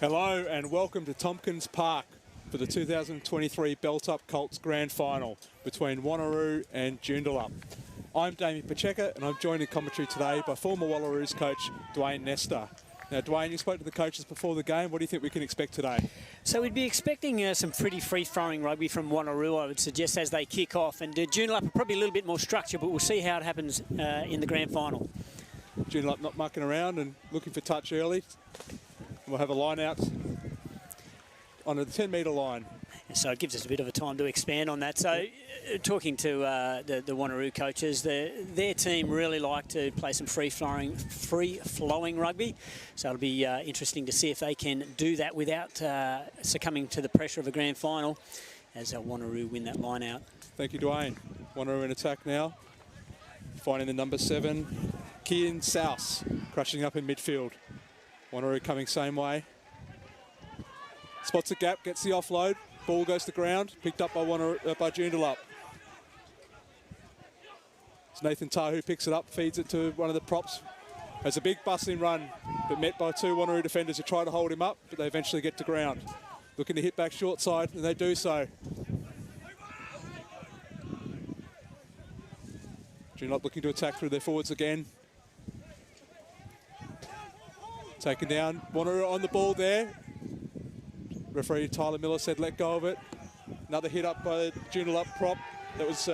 Hello and welcome to Tompkins Park for the 2023 Belt-Up Colts Grand Final between Wanneroo and Joondalup. I'm Damien Pacheco and I'm joined in commentary today by former Wallaroos coach Dwayne Nestor. Now Dwayne, you spoke to the coaches before the game. What do you think we can expect today? So we'd be expecting some pretty free-flowing rugby from Wanneroo, I would suggest, as they kick off. And Joondalup are probably a little bit more structured, but we'll see how it happens in the grand final. Joondalup not mucking around and looking for touch early. We'll have a line out on a 10-metre line. So it gives us a bit of a time to expand on that. So talking to the Wanneroo coaches, their team really like to play some free-flowing rugby. So it'll be interesting to see if they can do that without succumbing to the pressure of a grand final as Wanneroo win that line out. Thank you, Dwayne. Wanneroo in attack now. Finding the number 7, Kian Souse, crushing up in midfield. Wanneroo coming same way. Spots a gap, gets the offload. Ball goes to ground, picked up by Joondalup. It's Nathan Tahu picks it up, feeds it to one of the props. Has a big bustling run, but met by 2 Wanneroo defenders who try to hold him up, but they eventually get to ground. Looking to hit back short side, and they do so. Joondalup looking to attack through their forwards again. Taken down, Wanneroo on the ball there. Referee Tyler Miller said let go of it. Another hit up by Joondalup prop. That was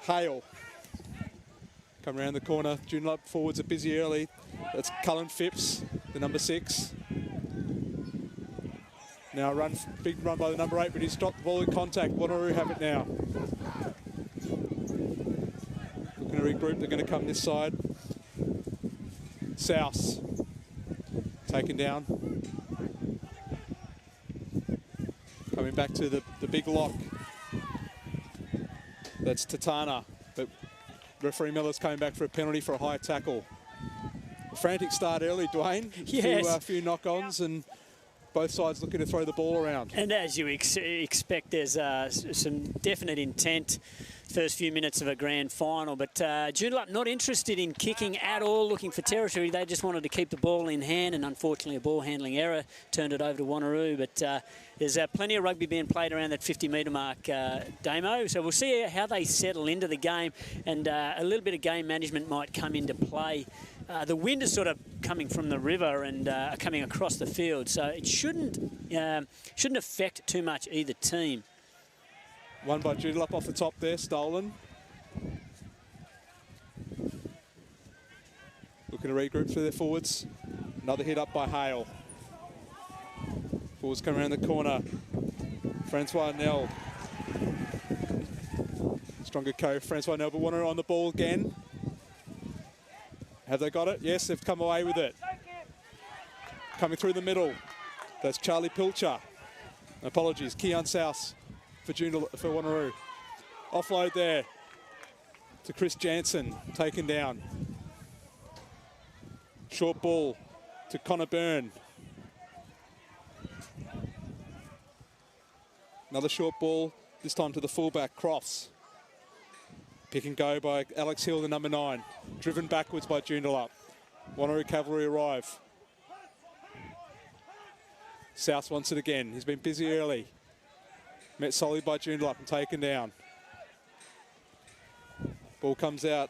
Hale. Come around the corner. Joondalup forwards are busy early. That's Cullen Phipps, the number 6. Now a big run by the number 8, but he's dropped the ball in contact. Wanneroo have it now. Looking to regroup, they're going to come this side. Souse. Taken down. Coming back to the big lock. That's Tatana, but referee Miller's coming back for a penalty for a high tackle. A frantic start early, Dwayne. Yes. A few knock-ons and both sides looking to throw the ball around. And as you expect, there's some definite intent first few minutes of a grand final, but Joondalup not interested in kicking at all, looking for territory. They just wanted to keep the ball in hand, and unfortunately a ball handling error turned it over to Wanneroo. But there's plenty of rugby being played around that 50-metre mark, Damo, so we'll see how they settle into the game, and a little bit of game management might come into play. The wind is sort of coming from the river and coming across the field, so it shouldn't affect too much either team. One by Joondalup off the top there, stolen. Looking to regroup through their forwards. Another hit up by Hale. Forwards come around the corner. Francois Nell. Stronger Francois Nell, but Wanneroo on the ball again. Have they got it? Yes, they've come away with it. Coming through the middle. That's Charlie Pilcher. Apologies, Kian Souse for Wanneroo. Offload there to Chris Jansen, taken down. Short ball to Connor Byrne. Another short ball, this time to the fullback, Crofts. Pick and go by Alex Hill, the number 9. Driven backwards by Joondalup. Wanneroo Cavalry arrive. South wants it again. He's been busy early. Met solid by Joondalup and taken down. Ball comes out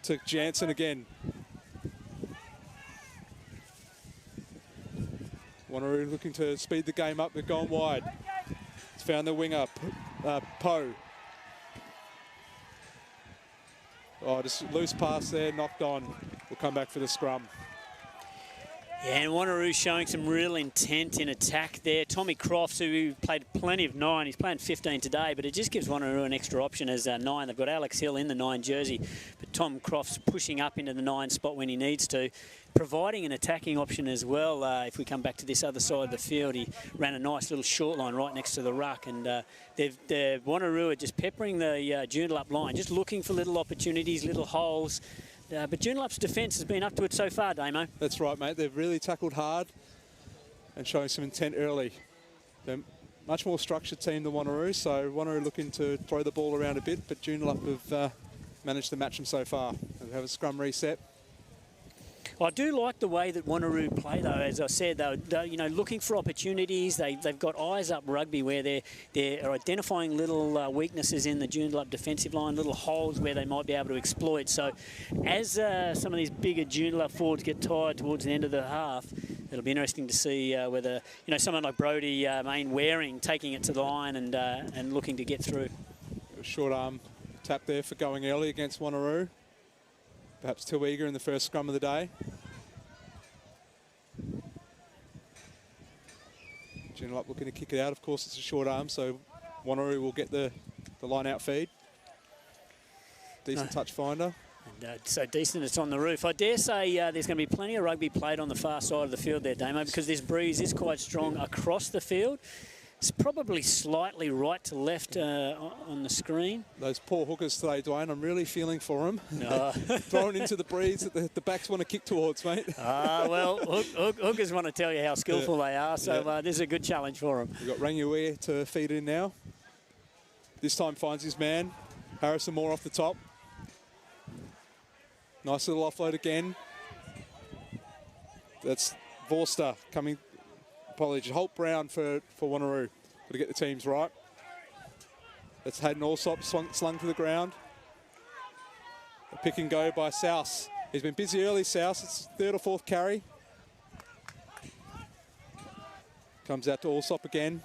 to Jansen again. Wanneroo looking to speed the game up. They're going wide. It's found the winger, Poe. Oh, just loose pass there, knocked on. We'll come back for the scrum. Yeah, and Wanneroo showing some real intent in attack there. Tommy Crofts, who played plenty of 9, he's playing 15 today, but it just gives Wanneroo an extra option as 9. They've got Alex Hill in the 9 jersey, but Tom Crofts pushing up into the 9 spot when he needs to, providing an attacking option as well. If we come back to this other side of the field, he ran a nice little short line right next to the ruck, and Wanneroo are just peppering the Joondalup line, just looking for little opportunities, little holes. But Joondalup's defence has been up to it so far, Damo. That's right, mate. They've really tackled hard and showing some intent early. They're much more structured team than Wanneroo, so Wanneroo looking to throw the ball around a bit, but Joondalup have managed to match them so far. They have a scrum reset. I do like the way that Wanneroo play, though. As I said, they're you know, looking for opportunities. They've got eyes up rugby where they're identifying little weaknesses in the Joondalup defensive line, little holes where they might be able to exploit. So as some of these bigger Joondalup forwards get tired towards the end of the half, it'll be interesting to see whether, you know, someone like Brodie Waring taking it to the line and looking to get through. Short arm tap there for going early against Wanneroo. Perhaps too eager in the first scrum of the day. Joondalup looking to kick it out. Of course, it's a short arm, so Wanneroo will get the line out feed. Decent touch finder. And, so decent it's on the roof. I dare say there's going to be plenty of rugby played on the far side of the field there, Damo, because this breeze is quite strong across the field. It's probably slightly right to left on the screen. Those poor hookers today, Dwayne, I'm really feeling for them. Thrown into the breeze that the backs want to kick towards, mate. Well, hookers want to tell you how skillful they are, so this is a good challenge for them. We've got Rangiwe to feed in now. This time finds his man. Harrison Moore off the top. Nice little offload again. That's Vorster coming. Apologies, Holt Brown for Wanneroo. Got to get the teams right. That's Hayden Allsop slung to the ground. A pick and go by South. He's been busy early, South. It's third or fourth carry. Comes out to Allsop again.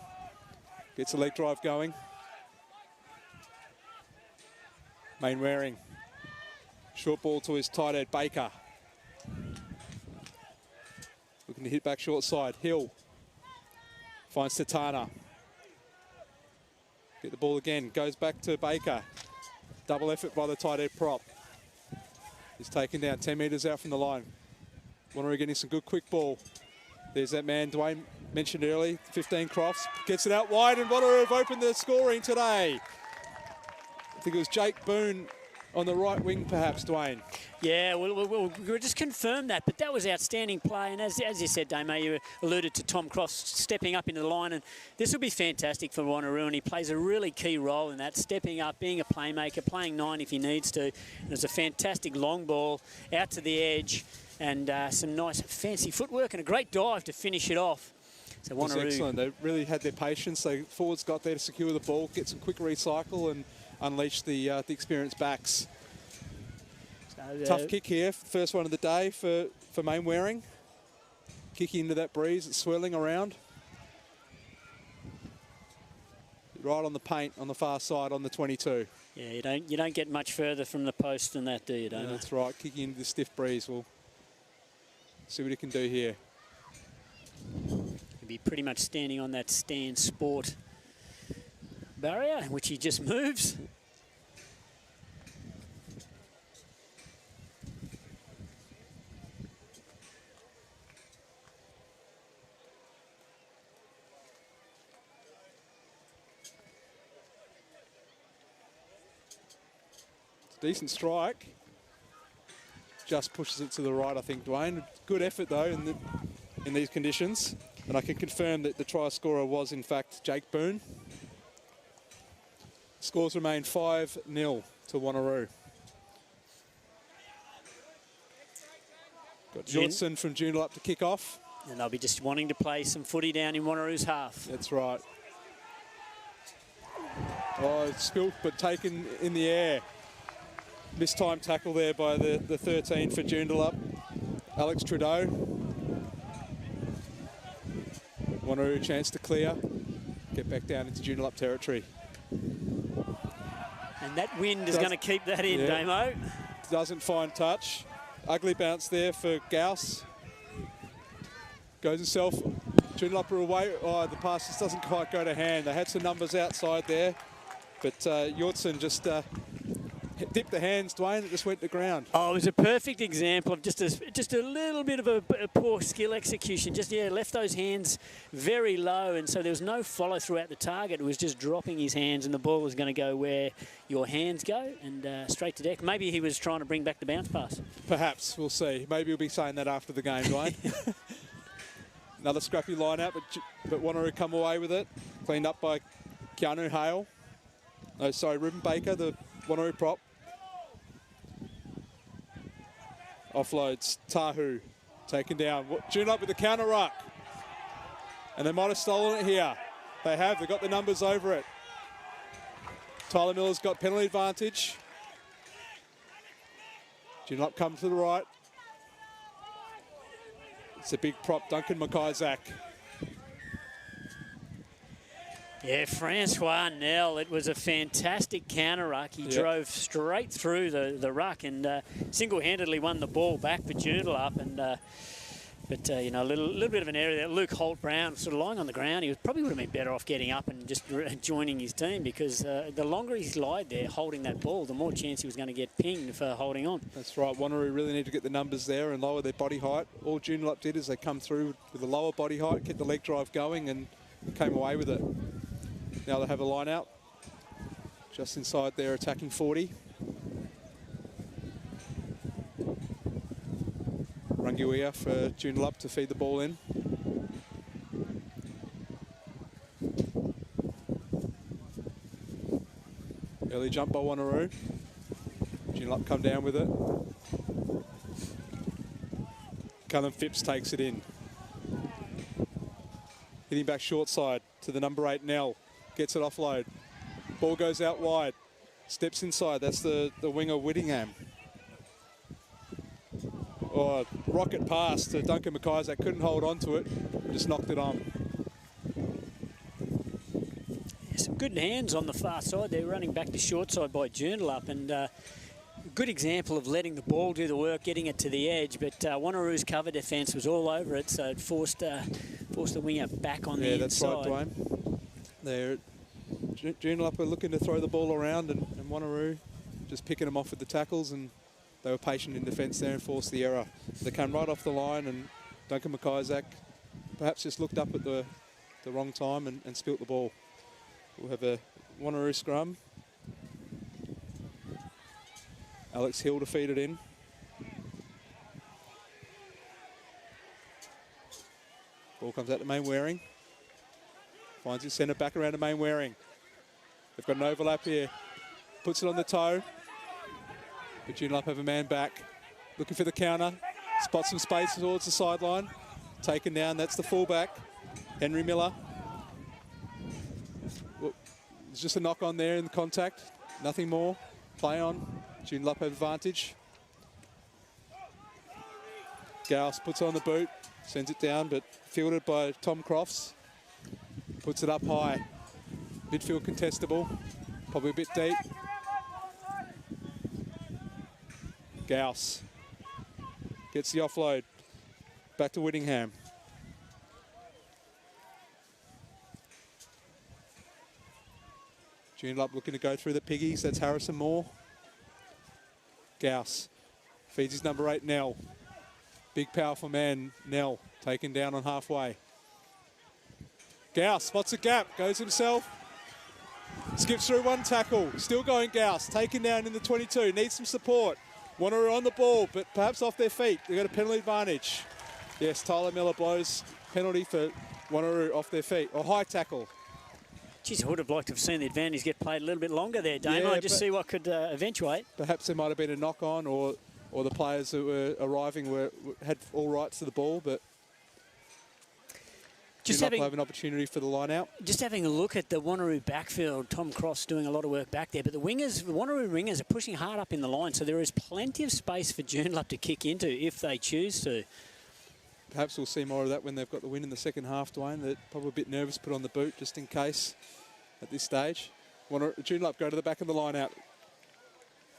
Gets a leg drive going. Main Waring. Short ball to his tight head, Baker. Looking to hit back short side. Hill. Finds Tatana. Get the ball again. Goes back to Baker. Double effort by the tight head prop. He's taken down 10 metres out from the line. Wanneroo getting some good quick ball. There's that man Dwayne mentioned early, 15 Crofts. Gets it out wide, and Wanneroo have opened the scoring today. I think it was Jake Boone on the right wing, perhaps, Dwayne. Yeah, we'll just confirm that, but that was outstanding play. And as you said, Damo, you alluded to Tom Crofts stepping up into the line, and this will be fantastic for Wanneroo, and he plays a really key role in that, stepping up, being a playmaker, playing 9 if he needs to. And it's a fantastic long ball out to the edge, and some nice fancy footwork and a great dive to finish it off. So Wanneroo, excellent. They really had their patience. They forwards got there to secure the ball, get some quick recycle, and unleash the experienced backs. Tough kick here, first one of the day for Main Waring. Kicking into that breeze, it's swirling around. Right on the paint on the far side on the 22. Yeah, you don't get much further from the post than that, do you, Damo? Yeah, that's right, kicking into the stiff breeze. We'll see what he can do here. He'll be pretty much standing on that Stan Sport barrier, which he just moves. Decent strike. Just pushes it to the right, I think, Dwayne. Good effort, though, in these conditions. And I can confirm that the try scorer was, in fact, Jake Boone. Scores remain 5-0 to Wanneroo. Got Johnson from Joondalup to kick off. And they'll be just wanting to play some footy down in Wanneroo's half. That's right. Oh, it's spilt, but taken in the air. Mistime tackle there by the 13 for Joondalup. Alex Trudeau. Wanneroo chance to clear. Get back down into Joondalup territory. And that wind is going to keep that in, Damo. Doesn't find touch. Ugly bounce there for Gauss. Goes himself. Joondalup are away. Oh, the pass just doesn't quite go to hand. They had some numbers outside there. But Yortson just dipped the hands, Dwayne, it just went to ground. Oh, it was a perfect example of just a little bit of a poor skill execution. Just, left those hands very low, and so there was no follow through at the target. It was just dropping his hands, and the ball was going to go where your hands go, and straight to deck. Maybe he was trying to bring back the bounce pass. Perhaps, we'll see. Maybe he'll be saying that after the game, Dwayne. Another scrappy line out, but Wanneroo come away with it. Cleaned up by Keanu Hale. No, sorry, Ruben Baker, the Wanneroo prop. Offloads. Tahu taken down. Joondalup with the counter ruck. And they might have stolen it here. They have. They've got the numbers over it. Tyler Miller's got penalty advantage. Joondalup come to the right. It's a big prop, Duncan McIsaac. Yeah, Francois Nell, it was a fantastic counter ruck. He drove straight through the ruck and single-handedly won the ball back for Joondalup. And but you know, a little bit of an area there. Luke Holt-Brown sort of lying on the ground. He probably would have been better off getting up and just joining his team, because the longer he's lied there holding that ball, the more chance he was going to get pinged for holding on. That's right. Wanneroo really need to get the numbers there and lower their body height. All Joondalup did is they come through with a lower body height, kept the leg drive going, and came away with it. Now they have a line out just inside their attacking 40. Rangiwea for Joondalup to feed the ball in. Early jump by Wanneroo. Joondalup come down with it. Cullen Phipps takes it in. Hitting back short side to the number 8, Nell. Gets it offload. Ball goes out wide. Steps inside. That's the winger Whittingham. Oh, rocket pass to Duncan McIsaac. Couldn't hold on to it. Just knocked it on. Yeah, some good hands on the far side. They're running back to short side by Joondalup, and good example of letting the ball do the work, getting it to the edge. But Wanneroo's cover defence was all over it, so it forced the winger back on the inside. Yeah, that's right, Dwayne. Joondalup are looking to throw the ball around, and Wanneroo just picking them off with the tackles, and they were patient in defence there and forced the error. They came right off the line, and Duncan McIsaac perhaps just looked up at the wrong time and spilt the ball. We'll have a Wanneroo scrum. Alex Hill to feed it in. Ball comes out to Main Waring. Finds his centre back around to Main Waring. They've got an overlap here. Puts it on the toe. But Joondalup have a man back. Looking for the counter. Spots some space towards the sideline. Taken down. That's the fullback, Henry Miller. Well, there's just a knock on there in the contact. Nothing more. Play on. Joondalup have advantage. Gauss puts on the boot. Sends it down, but fielded by Tom Crofts. Puts it up high. Midfield contestable. Probably a bit deep. Gauss gets the offload. Back to Whittingham. Joondalup looking to go through the piggies. That's Harrison Moore. Gauss feeds his number 8, Nell. Big, powerful man, Nell, taken down on halfway. Gauss spots a gap, goes himself. Skips through one tackle. Still going Gauss, taken down in the 22. Needs some support. Wanneroo on the ball, but perhaps off their feet. They've got a penalty advantage. Yes, Tyler Miller blows penalty for Wanneroo off their feet. Or high tackle. Geez, I would have liked to have seen the advantage get played a little bit longer there, Damo. Yeah, just see what could eventuate. Perhaps there might have been a knock-on, or the players that were arriving had all rights to the ball, but just have an opportunity for the line out. Just having a look at the Wanneroo backfield, Tom Cross doing a lot of work back there, but the Wanneroo wingers are pushing hard up in the line, so there is plenty of space for Joondalup to kick into if they choose to. Perhaps we'll see more of that when they've got the win in the second half, Dwayne. They're probably a bit nervous, put on the boot just in case at this stage. Joondalup go to the back of the line out.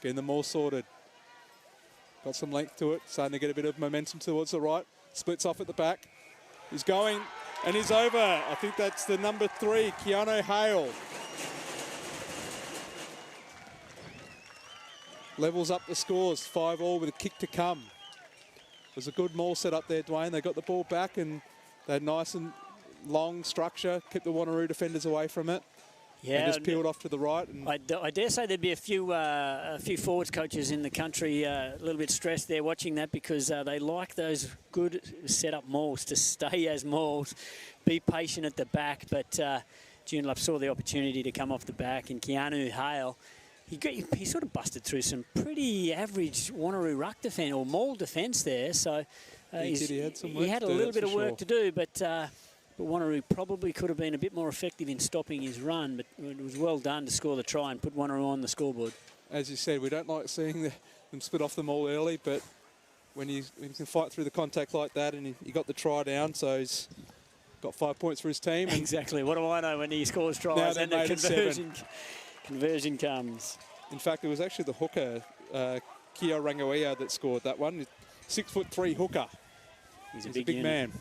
Getting them all sorted. Got some length to it, starting to get a bit of momentum towards the right. Splits off at the back. He's going, and he's over. I think that's the number 3, Keanu Hale. Levels up the scores, 5-5 with a kick to come. It was a good maul set up there, Dwayne. They got the ball back and they had nice and long structure, kept the Wanneroo defenders away from it. Yeah, and just peeled off to the right. And I dare say there'd be a few forwards coaches in the country a little bit stressed there watching that, because they like those good set-up mauls to stay as mauls, be patient at the back. But Joondalup saw the opportunity to come off the back, and Keanu Hale he sort of busted through some pretty average Wanneroo ruck defence or maul defence there. So he had some work he had to a do, little that's bit of for work sure. to do, but Wanneroo probably could have been a bit more effective in stopping his run. But it was well done to score the try and put Wanneroo on the scoreboard. As you said, we don't like seeing them split off the maul early, but when you can fight through the contact like that, and he got the try down, so he's got 5 points for his team. And Exactly. What do I know when he scores now tries they and the made it conversion comes. in fact, it was actually the hooker, Kia Rangaia, that scored that one. 6'3" hooker. He's a big unit. man.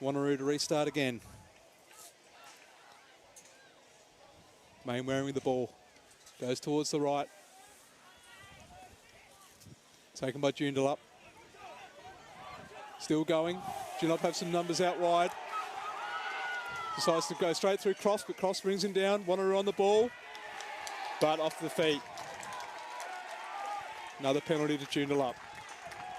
Wanneroo to restart again. Mainwaring with the ball. Goes towards the right. Taken by Joondalup. Still going. Joondalup have some numbers out wide. Decides to go straight through Cross, but Cross brings him down. Wanneroo on the ball, but off the feet. Another penalty to Joondalup.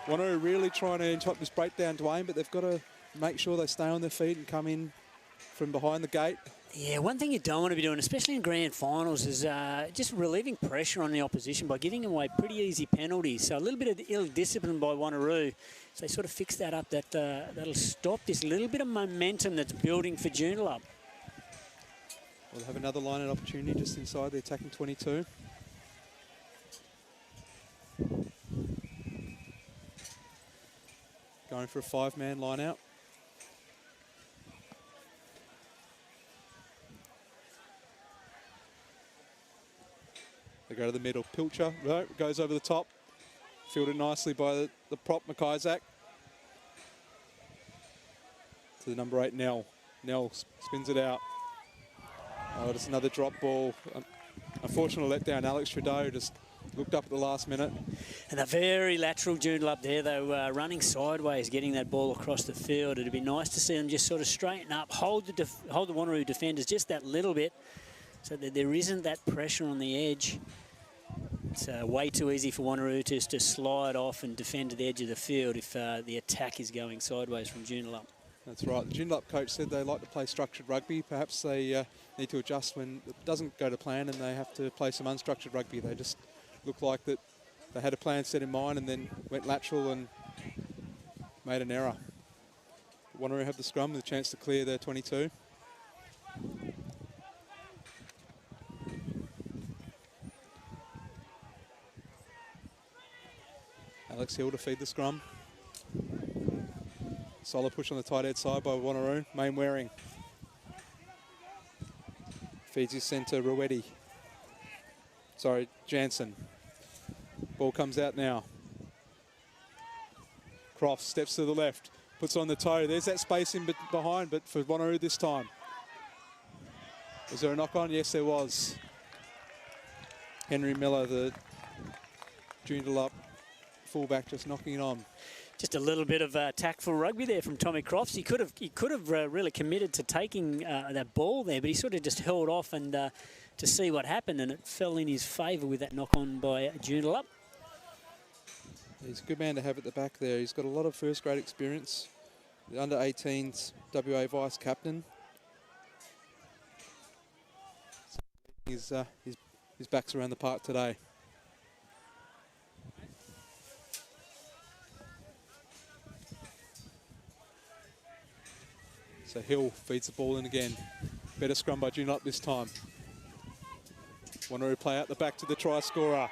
Wanneroo really trying to interrupt this breakdown, Dwayne, but they've got to make sure they stay on their feet and come in from behind the gate. Yeah, one thing you don't want to be doing, especially in grand finals, is just relieving pressure on the opposition by giving away pretty easy penalties. So a little bit of ill discipline by Wanneroo. So they sort of fix that up. That'll stop this little bit of momentum that's building for Joondalup. We'll have another line-out opportunity just inside the attacking 22. Going for a 5-man line-out. They go to the middle. Pilcher goes over the top. Fielded nicely by the prop, McIsaac. To the number 8, Nell. Nell spins it out. Oh, just another drop ball. Unfortunate letdown. Alex Trudeau just looked up at the last minute. And a very lateral Joondalup there, though, running sideways, getting that ball across the field. It'd be nice to see them just sort of straighten up, hold the Wanneroo defenders just that little bit, so that there isn't that pressure on the edge. It's way too easy for Wanneroo just to slide off and defend to the edge of the field if the attack is going sideways from Joondalup. That's right. The Joondalup coach said they like to play structured rugby. Perhaps they need to adjust when it doesn't go to plan and they have to play some unstructured rugby. They just look like that they had a plan set in mind and then went lateral and made an error. Wanneroo have the scrum with a chance to clear their 22. Alex Hill to feed the scrum. Solid push on the tight head side by Wanneroo. Mainwaring feeds his centre, Ruetti. Sorry, Jansen. Ball comes out now. Croft steps to the left, puts on the toe. There's that space in behind, but for Wanneroo this time. Was there a knock on? Yes, there was. Henry Miller, the Joondalup fullback, just knocking it on. Just a little bit of tactful rugby there from Tommy Crofts. He could have really committed to taking that ball there, but he sort of just held off and to see what happened, and it fell in his favour with that knock on by Joondalup. He's a good man to have at the back there. He's got a lot of first grade experience. The under-18s WA vice captain. His back's around the park today. So Hill feeds the ball in again. Better scrum by Joondalup this time. Wanneroo play out the back to the try scorer.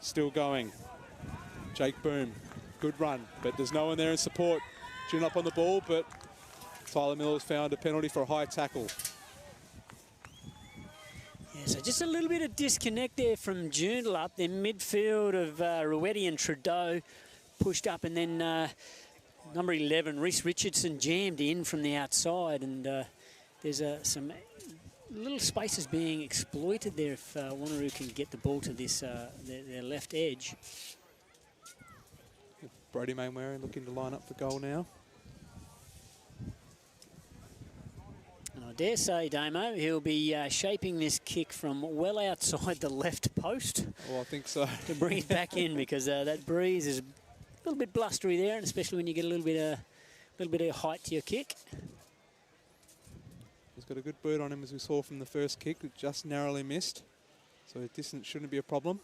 Still going. Jake Boom, good run, but there's no one there in support. Joondalup on the ball, but Tyler Miller's found a penalty for a high tackle. Yeah, so just a little bit of disconnect there from Joondalup. Their midfield of Ruetti and Trudeau pushed up, and then number 11, Reece Richardson, jammed in from the outside, and there's some little spaces being exploited there if Wanneroo can get the ball to this their left edge. Brody Mainwaring looking to line up for goal now. And I dare say, Damo, he'll be shaping this kick from well outside the left post. Oh, I think so. To bring it back in, because that breeze is a little bit blustery there, and especially when you get a little bit of height to your kick. He's got a good boot on him, as we saw from the first kick. It just narrowly missed. So his distance shouldn't be a problem.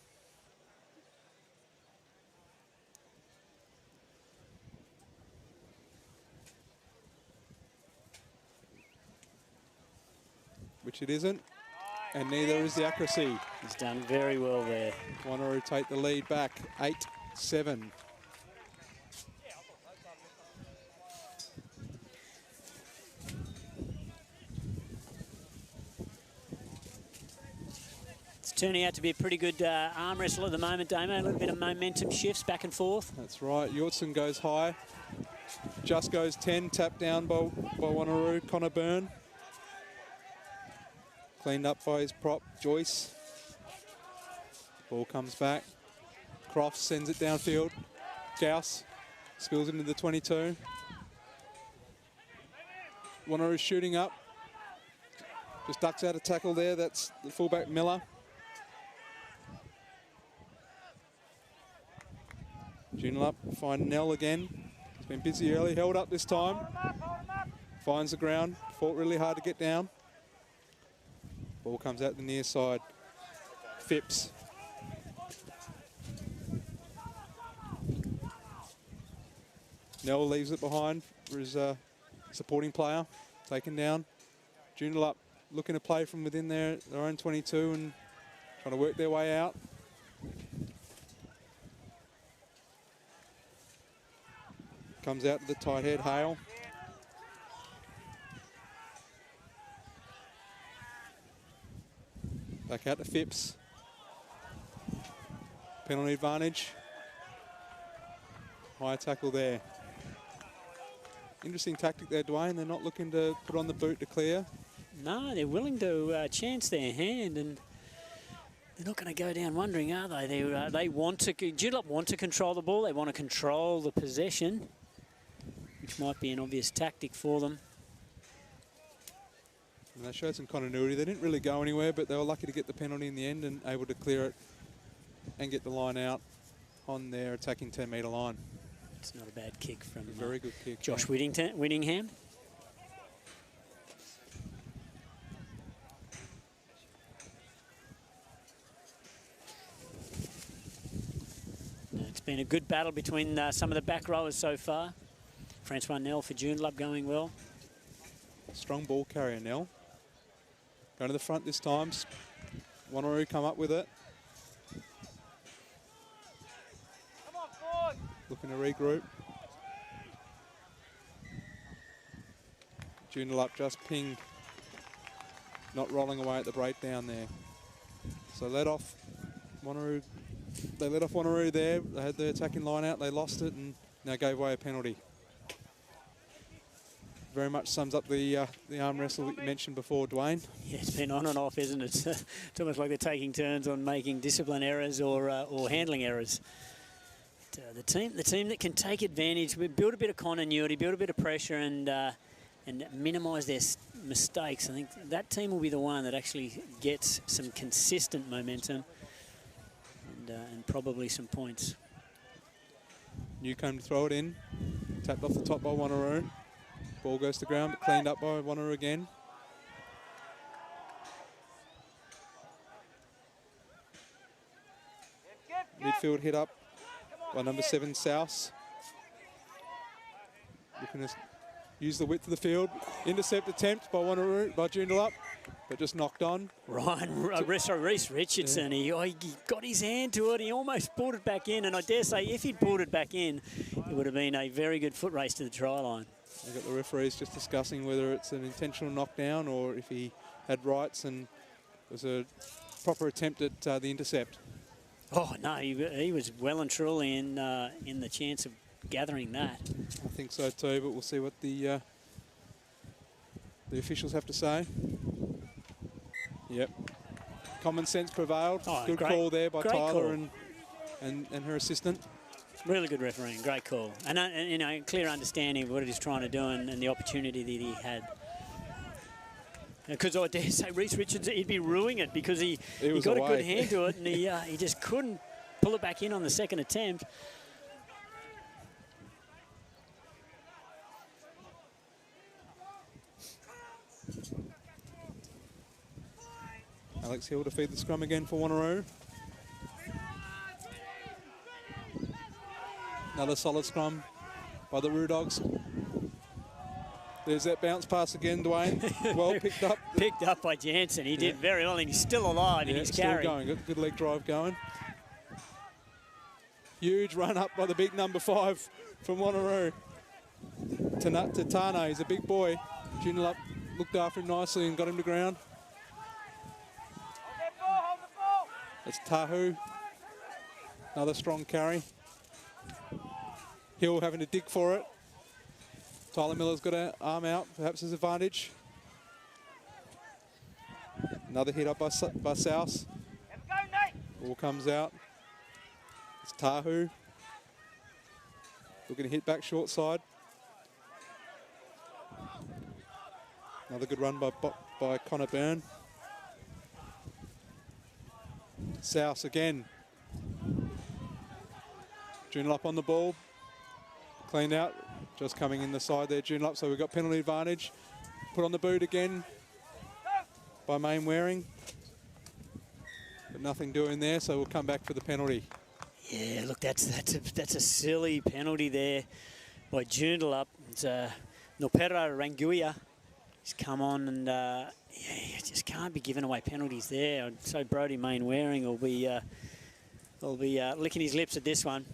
Which it isn't. And neither is the accuracy. He's done very well there. Wanneroo take the lead back, 8-7. It's turning out to be a pretty good arm wrestle at the moment, Damo. A little bit of momentum shifts back and forth. That's right. Yortson goes high. Just goes 10, tapped down by Wanneroo. Connor Byrne. Cleaned up by his prop, Joyce. Ball comes back. Crofts sends it downfield. Gauss spills into the 22. Wanneroo shooting up. Just ducks out a tackle there. That's the fullback Miller. Joondalup find Nell again. He's been busy early, held up this time. Finds the ground, fought really hard to get down. Ball comes out the near side. Phipps. Nell leaves it behind for his supporting player. Taken down. Joondalup looking to play from within their own 22 and trying to work their way out. Comes out to the tight head, Hale. Back out to Phipps. Penalty advantage. High tackle there. Interesting tactic there, Dwayne. They're not looking to put on the boot to clear. No, they're willing to chance their hand, and they're not going to go down wondering, are they? They want to. Joondalup want to control the ball. They want to control the possession, which might be an obvious tactic for them. And they showed some continuity. They didn't really go anywhere, but they were lucky to get the penalty in the end and able to clear it and get the line out on their attacking 10-metre line. It's not a bad kick from a very good kick. Josh Whittingham. It's been a good battle between some of the back rowers so far. Francois Nell for Joondalup going well. Strong ball carrier, Nell. Going to the front this time. Wanneroo come up with it. Looking to regroup. Joondalup just pinged. Not rolling away at the breakdown there. So let off Wanneroo. They let off Wanneroo there. They had the attacking line out. They lost it and now gave away a penalty. Very much sums up the arm wrestle that you mentioned before, Dwayne. Yeah, it's been on and off, isn't it? It's almost like they're taking turns on making discipline errors or handling errors. The team that can take advantage, build a bit of continuity, build a bit of pressure, and minimise their mistakes. I think that team will be the one that actually gets some consistent momentum and probably some points. Newcombe to throw it in, tapped off the top by Wanneroo. Ball goes to ground, but cleaned up by Wanneroo again. Midfield hit up by number 7, South. Looking to use the width of the field. Intercept attempt by Wanneroo, by Joondalup, but just knocked on. Reese Richardson, yeah. he got his hand to it. He almost pulled it back in, and I dare say if he'd pulled it back in, it would have been a very good foot race to the try line. We've got the referees just discussing whether it's an intentional knockdown or if he had rights and it was a proper attempt at the intercept. Oh no, he was well and truly in the chance of gathering that. I think so too, but we'll see what the officials have to say. Yep, common sense prevailed. Oh, good call there by Tyler call. and her assistant. Really good refereeing, great call, and you know, clear understanding of what he's trying to do and the opportunity that he had. Because I dare say Reese Richards, he'd be ruining it because he got a good hand to it and he just couldn't pull it back in on the second attempt. Alex Hill to feed the scrum again for Wanneroo. Another solid scrum by the Roo Dogs. There's that bounce pass again, Dwayne. Well picked up. Picked up by Jansen. He did very well, and he's still alive in his carry. Still going. Got good leg drive going. Huge run up by the big number 5 from Wanneroo. To Tana, he's a big boy. Joondalup looked after him nicely and got him to ground. It's Tahu. Another strong carry. Hill having to dig for it. Tyler Miller's got an arm out, perhaps his advantage. Another hit up by South. Ball comes out. It's Tahu. Looking to hit back short side. Another good run by Connor Byrne. South again. Joondalup on the ball. Cleaned out. Just coming in the side there, Joondalup, so we've got penalty advantage. Put on the boot again by Main Waring. But nothing doing there, so we'll come back for the penalty. Yeah, look, that's a silly penalty there by Joondalup. It's Nopera Ranguia. He's come on and yeah, you just can't be giving away penalties there. So Brody Main Waring will be licking his lips at this one.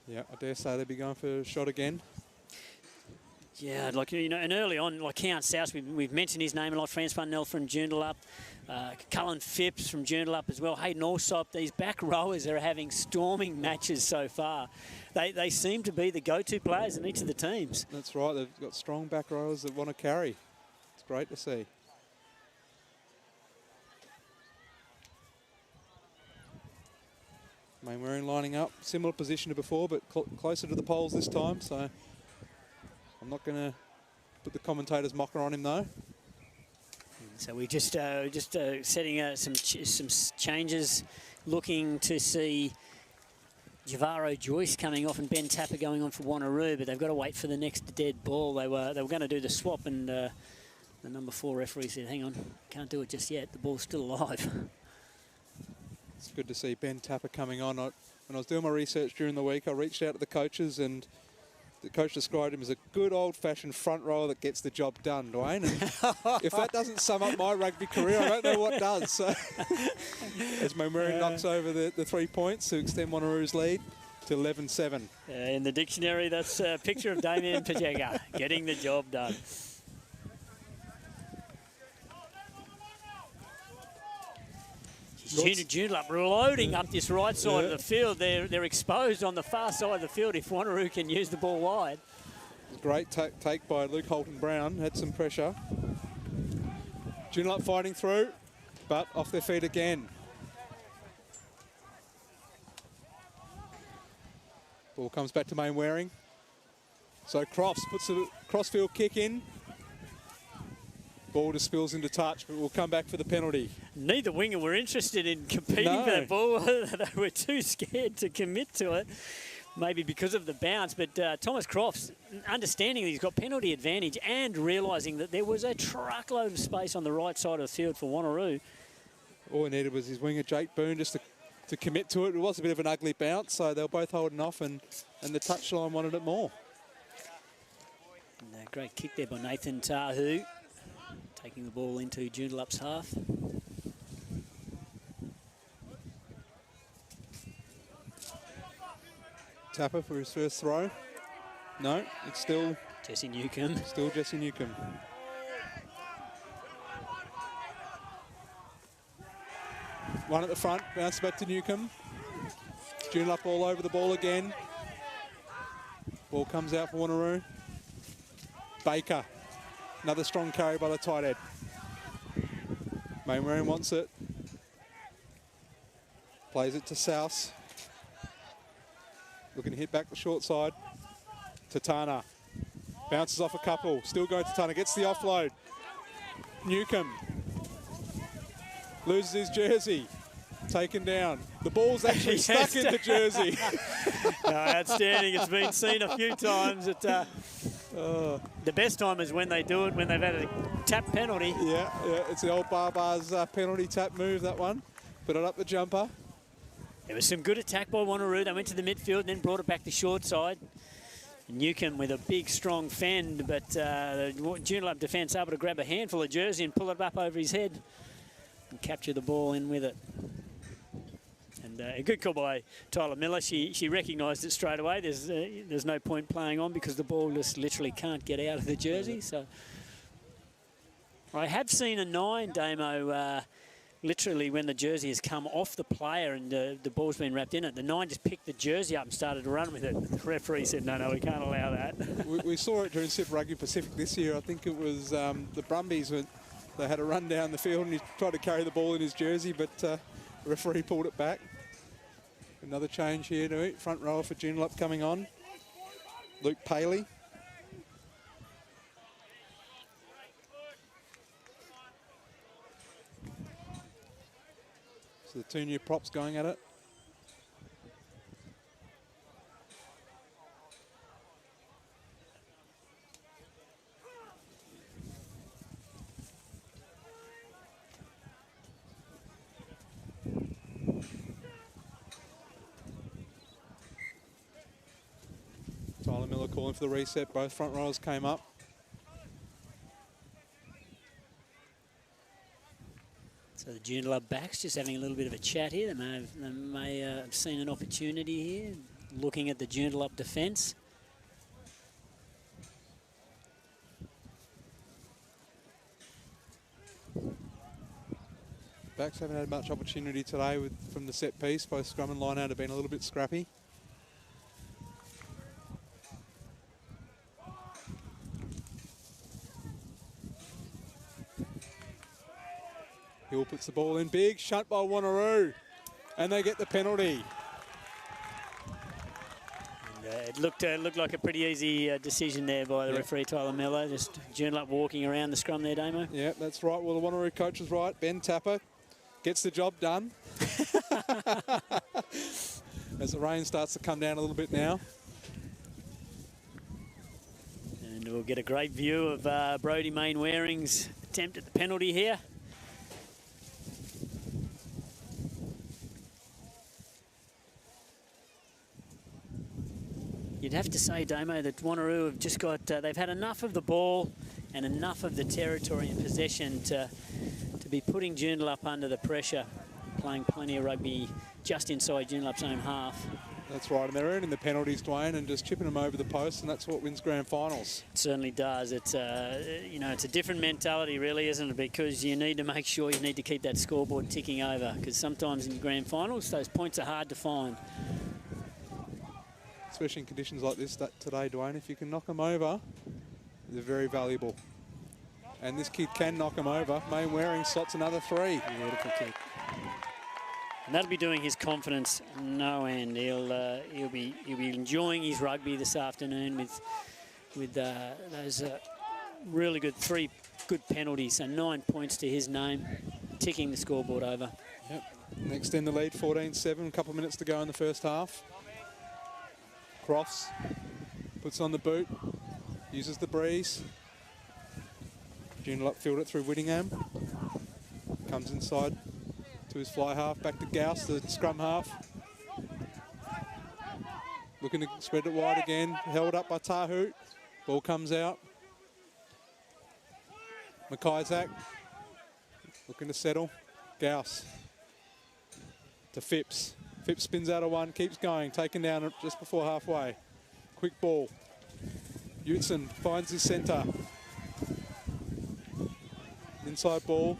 Yeah, I dare say they'll be going for a shot again. Yeah, like, you know, and early on, like Count South, we've mentioned his name a lot. Franz Van Nel from Joondalup, Cullen Phipps from Joondalup as well. Hayden Allsop, these back rowers are having storming matches so far. They seem to be the go-to players in each of the teams. That's right, they've got strong back rowers that want to carry. It's great to see. Main Waring lining up, similar position to before, but closer to the poles this time, so I'm not going to put the commentator's mocker on him though. So we just setting some changes, looking to see Javaro Joyce coming off and Ben Tapper going on for Wanneroo, but they've got to wait for the next dead ball. They were going to do the swap, and the number 4 referee said, "Hang on, can't do it just yet. The ball's still alive." It's good to see Ben Tapper coming on. When I was doing my research during the week, I reached out to the coaches, and the coach described him as a good old-fashioned front rower that gets the job done, Dwayne. And if that doesn't sum up my rugby career, I don't know what does. So, as Momuri knocks over the 3 points to extend Wanneroo's lead to 11-7. In the dictionary, that's a picture of Damien Pajega getting the job done. Joondalup loading up this right side of the field. They're exposed on the far side of the field if Wanneroo can use the ball wide. Great take by Luke Holton-Brown, had some pressure. Joondalup fighting through, but off their feet again. Ball comes back to Main Waring. So Crofts puts a crossfield kick in. Ball just spills into touch, but we'll come back for the penalty. Neither winger were interested in competing for that ball. They were too scared to commit to it, maybe because of the bounce. But Thomas Crofts, understanding that he's got penalty advantage and realising that there was a truckload of space on the right side of the field for Wanneroo. All he needed was his winger, Jake Boone, just to commit to it. It was a bit of an ugly bounce, so they were both holding off, and the touchline wanted it more. And a great kick there by Nathan Tahu, taking the ball into Joondalup's half. Tapper for his first throw. No, it's still Jesse Newcomb. Still Jesse Newcomb. One at the front, bounce back to Newcomb. Joondalup all over the ball again. Ball comes out for Wanneroo. Baker. Another strong carry by the tight end. Main Waring wants it. Plays it to South. Looking to hit back the short side. To Tana. Bounces off a couple. Still going to Tana. Gets the offload. Newcomb. Loses his jersey. Taken down. The ball's actually stuck in the jersey. No, outstanding. It's been seen a few times. The best time is when they do it, when they've had a tap penalty. Yeah, it's the old Barbar's penalty tap move, that one. Put it up the jumper. There was some good attack by Wanneroo. They went to the midfield and then brought it back to short side. Newcomb with a big, strong fend, but the Joondalup defence able to grab a handful of jersey and pull it up over his head and capture the ball in with it. And a good call by Tyler Miller. She recognised it straight away. There's no point playing on because the ball just literally can't get out of the jersey. So I have seen a 9, Damo, literally when the jersey has come off the player and the ball's been wrapped in it. The 9 just picked the jersey up and started to run with it. The referee said, no, we can't allow that. we saw it during Super Rugby Pacific this year. I think it was the Brumbies when they had a run down the field and he tried to carry the ball in his jersey, but the referee pulled it back. Another change here to it. Front rower for Joondalup coming on. Luke Paley. So the 2 new props going at it. Tyler Miller calling for the reset. Both front rowers came up. So the Joondalup backs just having a little bit of a chat here. They may have seen an opportunity here, looking at the Joondalup defence. Backs haven't had much opportunity today from the set piece. Both scrum and line out have been a little bit scrappy. Hill puts the ball in big, shunt by Wanneroo, and they get the penalty. And, it looked like a pretty easy decision there by the referee, Tyler Miller. Just Joondalup walking around the scrum there, Damo. Yeah, that's right. Well, the Wanneroo coach was right. Ben Tapper gets the job done. As the rain starts to come down a little bit now. And we'll get a great view of Brodie Mainwaring's attempt at the penalty here. You'd have to say, Damo, that Wanneroo have just got, they've had enough of the ball and enough of the territory and possession to be putting Joondalup under the pressure, playing plenty of rugby just inside Joondalup's own half. That's right, and they're earning the penalties, Dwayne, and just chipping them over the post, and that's what wins grand finals. It certainly does. It's you know, it's a different mentality, really, isn't it? Because you need to make sure you need to keep that scoreboard ticking over, because sometimes in grand finals, those points are hard to find. Especially in conditions like this today, Dwayne. If you can knock them over, they're very valuable. And this kid can knock them over. Mainwaring slots another 3. Beautiful kick. And that'll be doing his confidence no end. He'll be enjoying his rugby this afternoon with those really good 3 good penalties and 9 points to his name, ticking the scoreboard over. Yep. Next in the lead, 14-7. A couple of minutes to go in the first half. Crofts puts on the boot, uses the breeze. Joondalup field it through Whittingham. Comes inside to his fly half, back to Gauss, the scrum half. Looking to spread it wide again, held up by Tahu. Ball comes out. McIsaac looking to settle. Gauss to Phipps. Phipps spins out of 1, keeps going, taken down just before halfway. Quick ball. Utzon finds his centre. Inside ball.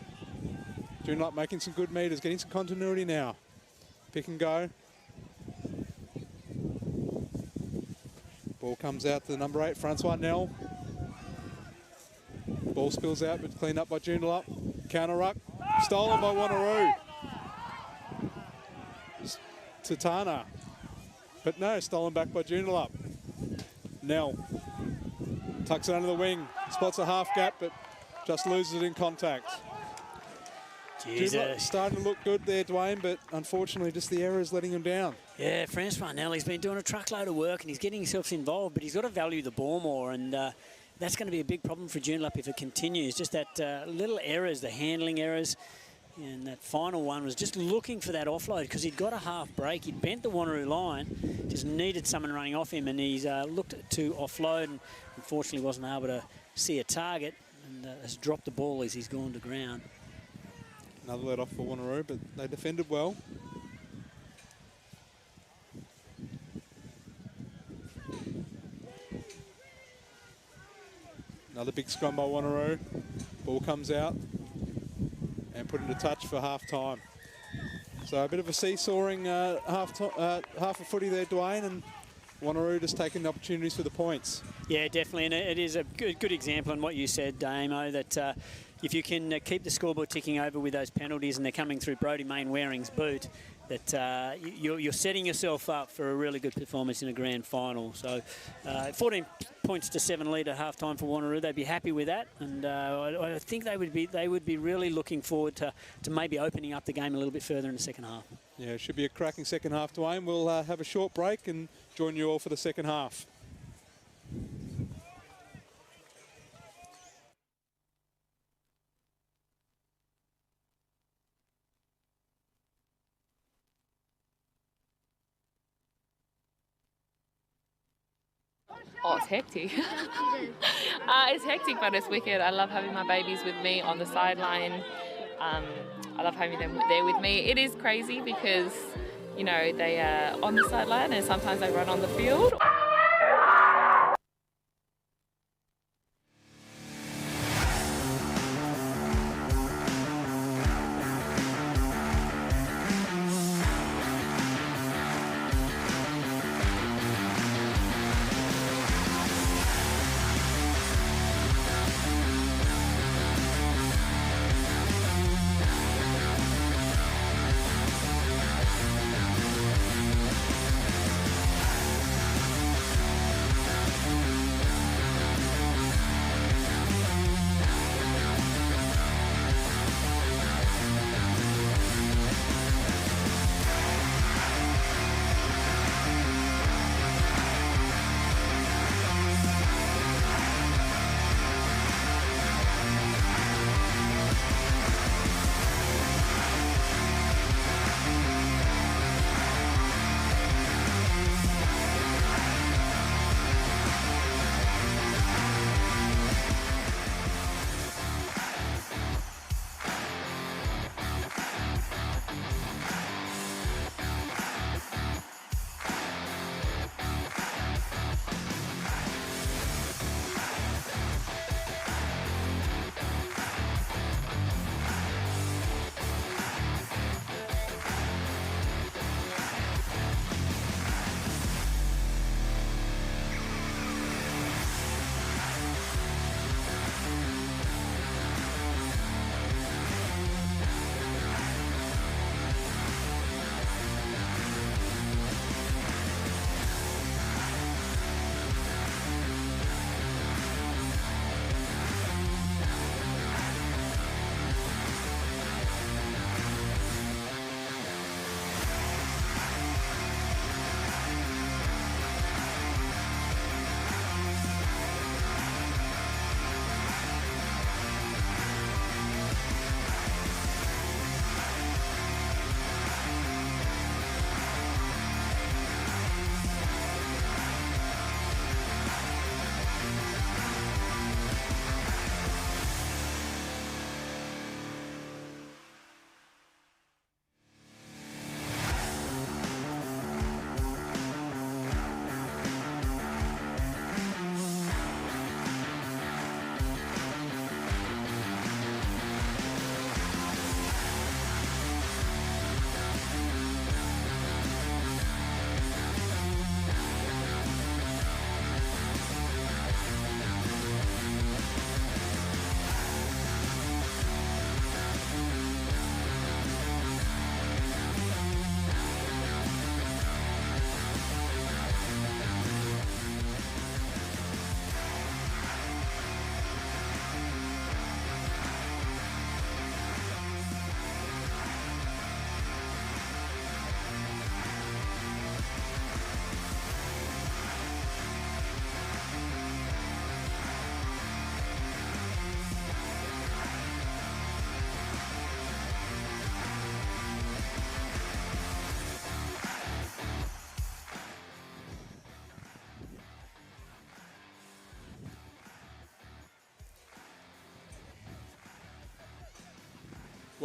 Joondalup making some good meters, getting some continuity now. Pick and go. Ball comes out to the number 8, Francois Nell. Ball spills out, but cleaned up by Joondalup. Counter ruck, stolen by Wanneroo. Tatana, but no, stolen back by Joondalup. Nell tucks it under the wing, spots a half gap, but just loses it in contact. Joondalup starting to look good there, Dwayne, but unfortunately just the error is letting him down. Yeah, Francois Nelly's been doing a truckload of work and he's getting himself involved, but he's got to value the ball more, and that's going to be a big problem for Joondalup if it continues. Just that little errors, the handling errors, and that final one was just looking for that offload because he'd got a half break. He'd bent the Wanneroo line, just needed someone running off him, and he's looked to offload and unfortunately wasn't able to see a target and has dropped the ball as he's gone to ground. Another let off for Wanneroo, but they defended well. Another big scrum by Wanneroo. Ball comes out and put into touch for half time. So a bit of a seesawing half a footy there, Dwayne, and Wanneroo just taking the opportunities for the points. Yeah, definitely, and it is a good example in what you said, Damo, that if you can keep the scoreboard ticking over with those penalties and they're coming through Brodie Main-Waring's boot, that you're setting yourself up for a really good performance in a grand final. So 14 points to 7 lead at half time for Wanneroo. They'd be happy with that, and I think they would be really looking forward to maybe opening up the game a little bit further in the second half. Yeah, it should be a cracking second half, Dwayne. We'll have a short break and join you all for the second half. Oh, it's hectic. It's hectic, but it's wicked. I love having my babies with me on the sideline. I love having them there with me. It is crazy because, you know, they are on the sideline and sometimes they run on the field.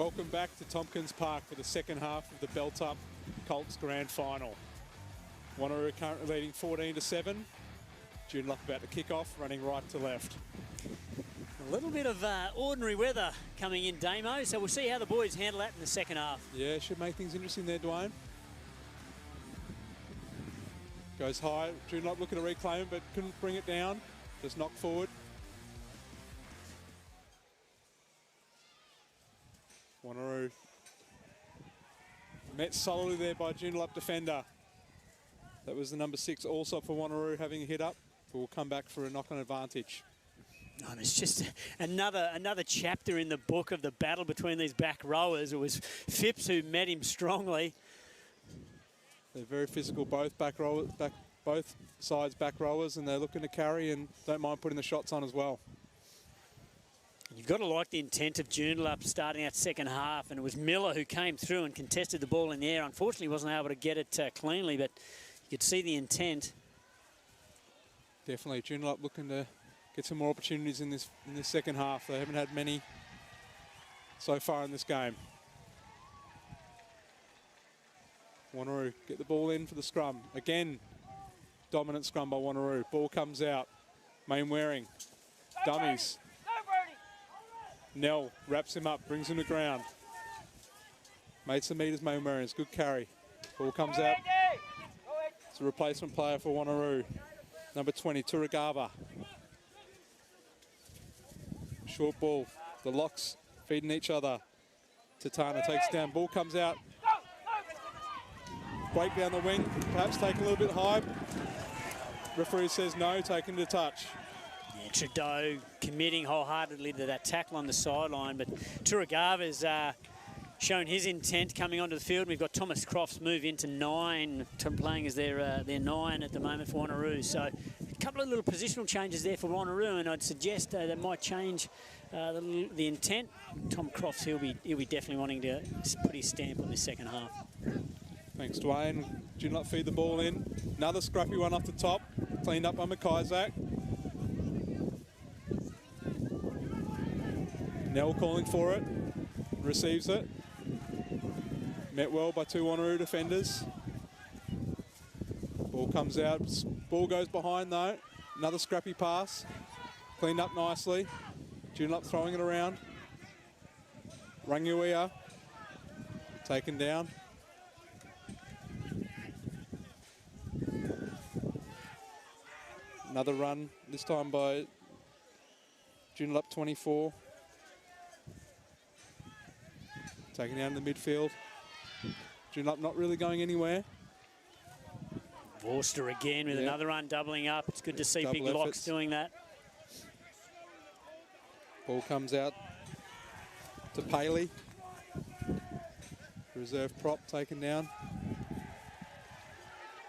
Welcome back to Tompkins Park for the second half of the Belt Up Colts Grand Final. Wanneroo currently leading 14-7. Joondalup about to kick off, running right to left. A little bit of ordinary weather coming in, Damo, so we'll see how the boys handle that in the second half. Yeah, should make things interesting there, Dwayne. Goes high. Joondalup looking to reclaim, but couldn't bring it down. Just knocked forward. Wanneroo met solidly there by Joondalup defender. That was the number 6 also for Wanneroo having a hit up. But we'll come back for a knock-on advantage. Oh, and it's just another chapter in the book of the battle between these back rowers. It was Phipps who met him strongly. They're very physical, both both sides back rowers, and they're looking to carry and don't mind putting the shots on as well. You've got to like the intent of Joondalup starting that second half, and it was Miller who came through and contested the ball in the air. Unfortunately, wasn't able to get it cleanly, but you could see the intent. Definitely, Joondalup looking to get some more opportunities in this second half. They haven't had many so far in this game. Wanneroo get the ball in for the scrum. Again, dominant scrum by Wanneroo. Ball comes out. Mainwaring, dummies. Nell wraps him up, brings him to ground. Made some meters, Mainwaring's good carry. Ball comes out. It's a replacement player for Wanneroo. Number 20, Turagava. Short ball. The locks feeding each other. Tatana takes down. Ball comes out. Break down the wing. Perhaps take a little bit high. Referee says no, taking to touch. Yeah, Trudeau committing wholeheartedly to that tackle on the sideline, but Turagava's shown his intent coming onto the field. We've got Thomas Crofts move into 9, playing as their 9 at the moment for Wanneroo. So a couple of little positional changes there for Wanneroo, and I'd suggest that might change the intent. Tom Crofts, he'll be definitely wanting to put his stamp on this second half. Thanks, Dwayne. Joondalup feed the ball in. Another scrappy one off the top. Cleaned up by McIsaac. Nell calling for it. Receives it. Met well by 2 Wanneroo defenders. Ball comes out. Ball goes behind though. Another scrappy pass. Cleaned up nicely. Joondalup throwing it around. Rangiwea taken down. Another run, this time by Joondalup 24. Taken down in the midfield. Joondalup not really going anywhere. Vorster again with another run doubling up. It's good to see Double big efforts. locks doing that. Ball comes out to Paley. Reserve prop taken down.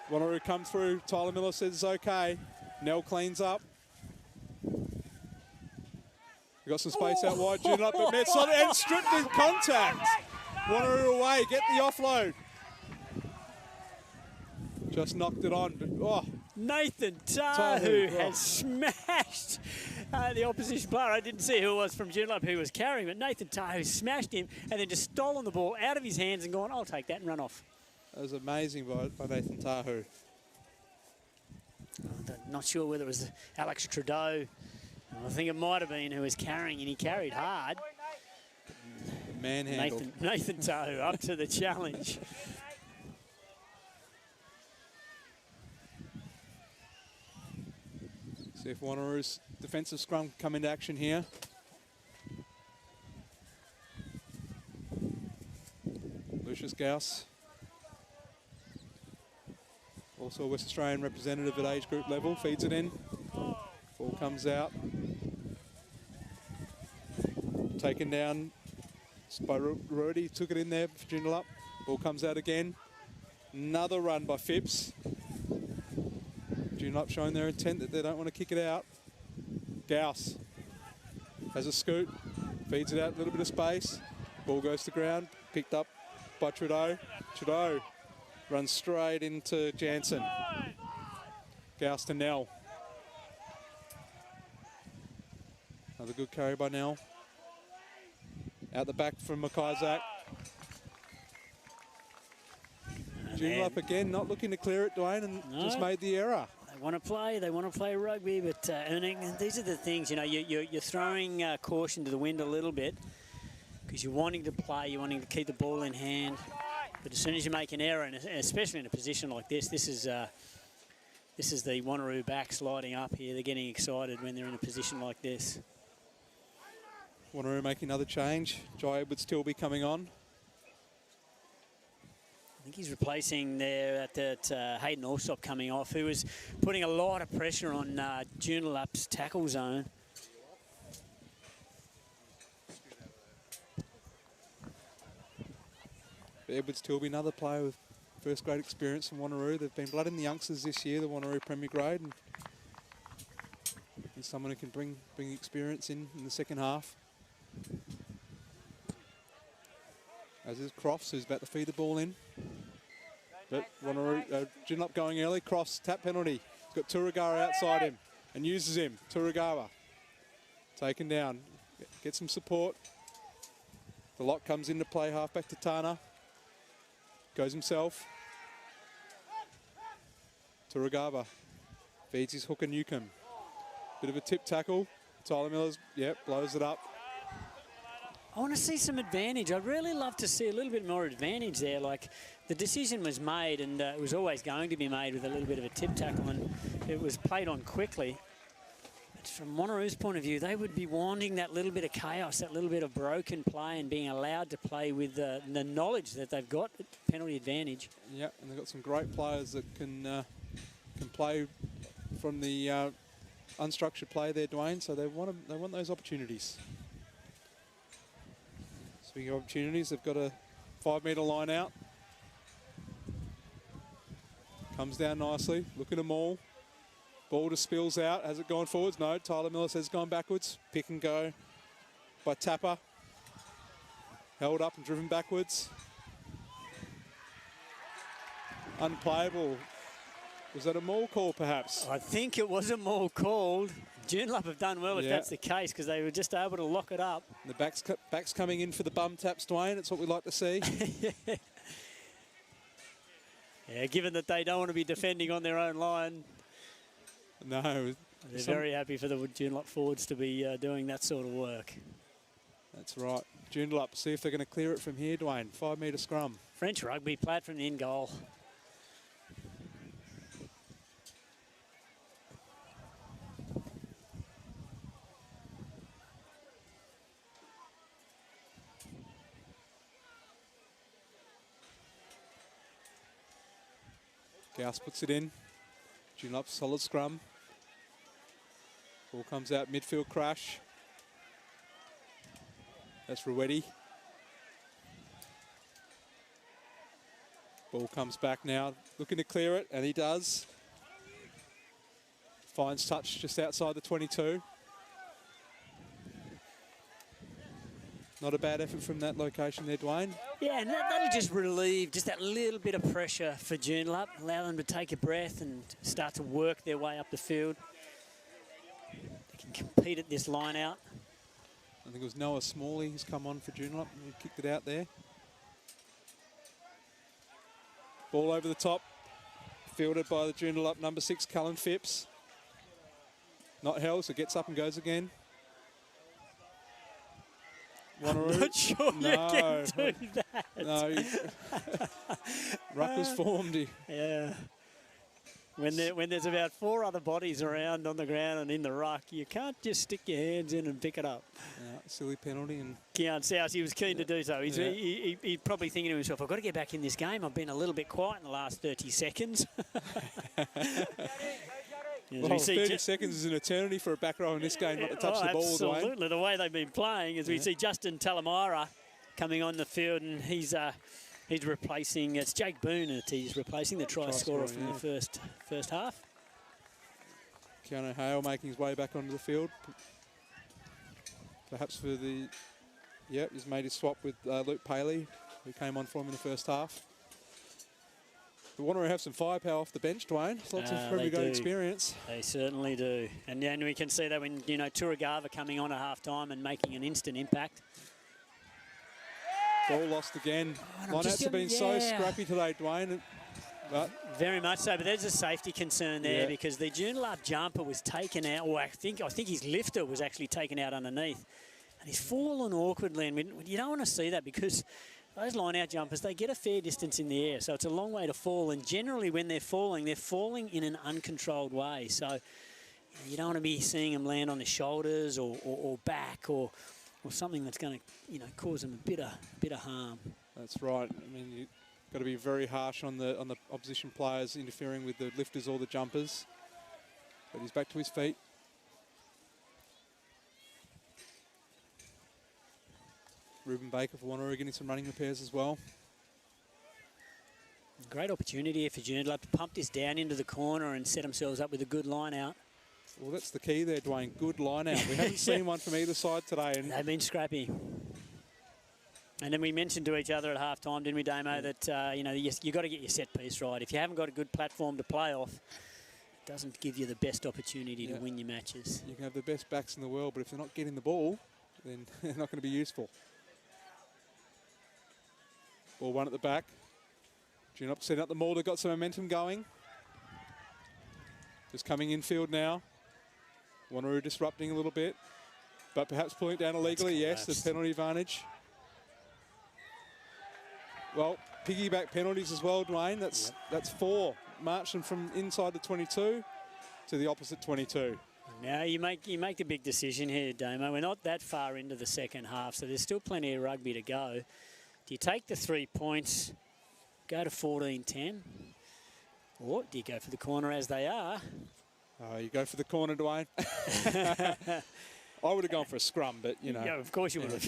Wanneroo come through. Tyler Miller says it's okay. Nell cleans up. We've got some space out wide. Joondalup, but met solid and stripped in contact. Wanneroo away, get the offload. Just knocked it on, but Nathan Tahu has smashed the opposition player. I didn't see who it was from Joondalup who was carrying, but Nathan Tahu smashed him and then just stolen the ball out of his hands and gone, I'll take that and run off. That was amazing by Nathan Tahu. Not sure whether it was Alex Trudeau. I think it might have been who was carrying, and he carried hard. Manhandled. Nathan Tahu up to the challenge. See if Wanneroo's defensive scrum can come into action here. Lucius Gauss. Also a West Australian representative at age group level, feeds it in. Ball comes out. Taken down by Rody, took it in there for Joondalup. Ball comes out again. Another run by Phipps. Joondalup showing their intent that they don't want to kick it out. Gauss has a scoot, feeds it out, a little bit of space. Ball goes to ground, picked up by Trudeau. Trudeau runs straight into Jansen. Gauss to Nell. Another good carry by Nell. Out the back from McIsaac. Joondalup again, not looking to clear it, Dwayne, and just made the error. They want to play rugby, but these are the things, you know, you're throwing caution to the wind a little bit because you're wanting to play, you're wanting to keep the ball in hand. But as soon as you make an error, and especially in a position like this, this is the Wanneroo back sliding up here. They're getting excited when they're in a position like this. Wanneroo making another change. Jai Edwards still be coming on. I think he's replacing there at Hayden Allsop coming off, who was putting a lot of pressure on Joondalup's tackle zone. Edwards Tilby, another player with first grade experience from Wanneroo. They've been blooding the youngsters this year, the Wanneroo Premier Grade, and he's someone who can bring experience in the second half. As is Crofts, who's about to feed the ball in. But Wanneroo, Joondalup going early. Crofts, tap penalty. He's got Turagawa outside him and uses him. Turagawa taken down. Get some support. The lock comes into play, half back to Tana. Goes himself. Turagawa feeds his hooker Newcomb. Bit of a tip tackle. Tyler Miller's, blows it up. I want to see some advantage. I'd really love to see a little bit more advantage there. Like, the decision was made, and it was always going to be made with a little bit of a tip tackle, and it was played on quickly. But from Wanneroo's point of view, they would be wanting that little bit of chaos, that little bit of broken play, and being allowed to play with the knowledge that they've got penalty advantage. Yeah, and they've got some great players that can play from the unstructured play there, Dwayne. So they want those opportunities. Speaking of opportunities, they've got a 5 metre line out. Comes down nicely. Look at them all. Ball just spills out. Has it gone forwards? No. Tyler Miller says gone backwards. Pick and go by Tapper. Held up and driven backwards. Unplayable. Was that a maul call, perhaps? I think it was a maul called. Joondalup have done well if that's the case, because they were just able to lock it up. The back's coming in for the bum taps, Dwayne. It's what we like to see. Yeah, given that they don't want to be defending on their own line. No. They're very happy for the Joondalup forwards to be doing that sort of work. That's right. Joondalup, see if they're going to clear it from here, Dwayne. 5 metre scrum. French rugby played from the in goal. Gauss puts it in. Joondalup, solid scrum. Ball comes out, midfield crash. That's Ruetti. Ball comes back now, looking to clear it, and he does. Finds touch just outside the 22. Not a bad effort from that location there, Dwayne. Yeah, and that'll just relieve just that little bit of pressure for Joondalup, allow them to take a breath and start to work their way up the field. They can compete at this line out. I think it was Noah Smalley who's come on for Joondalup. He kicked it out there. Ball over the top, fielded by the Joondalup number 6, Cullen Phipps. Not held, so gets up and goes again. Wanneroo. I'm not sure you can do that. No. Ruck was formed. Yeah. When there's about 4 other bodies around on the ground and in the ruck, you can't just stick your hands in and pick it up. Yeah, silly penalty. And Keon Souse, he was keen to do so. He's probably thinking to himself, I've got to get back in this game. I've been a little bit quiet in the last 30 seconds. Well, 30 seconds is an eternity for a back row in this game, not to touch the ball. Absolutely, the way they've been playing, as we see Justin Talamara coming on the field, and he's replacing, it's Jake Boone, he's replacing the try scorer from the first half. Keanu Hale making his way back onto the field. Perhaps for the, he's made his swap with Luke Paley, who came on for him in the first half. We want to have some firepower off the bench, Dwayne. Lots of Premier Grade experience. They certainly do. And we can see that when, Turagawa coming on at half-time and making an instant impact. Ball lost again. Oh, Lineouts have been so scrappy today, Dwayne. But very much so, but there's a safety concern there because the Joondalup jumper was taken out, or I think his lifter was actually taken out underneath. And he's fallen awkwardly, and you don't want to see that because those line-out jumpers, they get a fair distance in the air, so it's a long way to fall. And generally when they're falling in an uncontrolled way. So you don't want to be seeing them land on their shoulders or back or something that's going to cause them a bit of harm. That's right. I mean, you've got to be very harsh on the opposition players interfering with the lifters or the jumpers. But he's back to his feet. Ruben Baker for Wanneroo getting some running repairs as well. Great opportunity here for Joondalup to pump this down into the corner and set themselves up with a good line out. Well, that's the key there, Dwayne. Good line out. We haven't seen one from either side today. And they've been scrappy. And then we mentioned to each other at half-time, didn't we, Damo, that you've got to get your set piece right. If you haven't got a good platform to play off, it doesn't give you the best opportunity to win your matches. You can have the best backs in the world, but if they're not getting the ball, then they're not going to be useful. Ball one at the back. Joondalup setting up the maul. They've got some momentum going. Just coming infield now. Wanneroo disrupting a little bit, but perhaps pulling it down illegally. Yes, the penalty advantage. Well, piggyback penalties as well, Dwayne. That's 4. March them from inside the 22 to the opposite 22. Now you make the big decision here, Damo. We're not that far into the second half, so there's still plenty of rugby to go. Do you take the 3 points, go to 14-10, or do you go for the corner as they are? Oh, you go for the corner, Dwayne. I would have gone for a scrum, but, Yeah, of course you would have.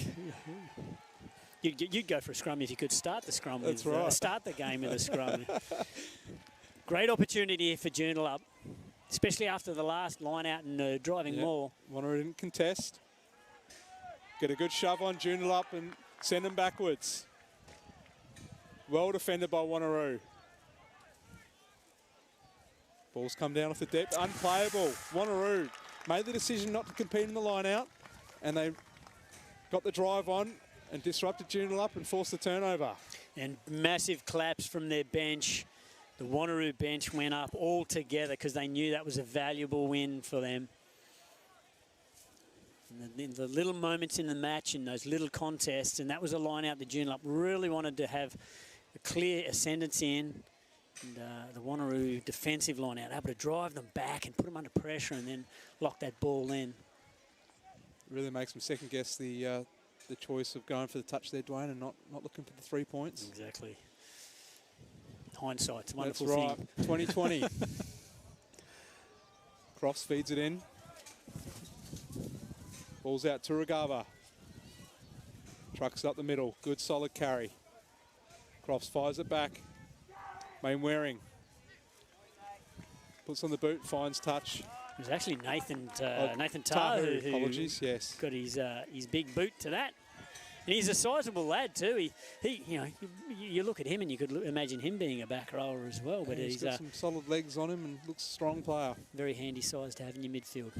You'd go for a scrum if you could start the scrum. That's right. Start the game with a scrum. Great opportunity here for Joondalup, especially after the last line out and driving maul. Wanneroo didn't contest. Get a good shove on Joondalup and send them backwards. Well defended by Wanneroo. Ball's come down off the depth, unplayable. Wanneroo made the decision not to compete in the line out, and they got the drive on and disrupted Joondalup and forced the turnover. And massive claps from their bench. The Wanneroo bench went up all together because they knew that was a valuable win for them. And the little moments in the match and those little contests, and that was a line out that Joondalup really wanted to have a clear ascendancy in. And the Wanneroo defensive line out, able to drive them back and put them under pressure and then lock that ball in. Really makes them second guess the choice of going for the touch there, Dwayne, and not looking for the 3 points. Exactly. Hindsight's a wonderful thing. That's right, 2020. Crofts feeds it in. Ball's out to Rugava. Trucks up the middle, good solid carry. Crofts fires it back. Mainwaring puts on the boot, finds touch. It was actually Nathan Tahu who apologies, yes, got his big boot to that. And he's a sizable lad too. You look at him and you could imagine him being a back rower as well. But he's got some solid legs on him and looks a strong player. Very handy size to have in your midfield.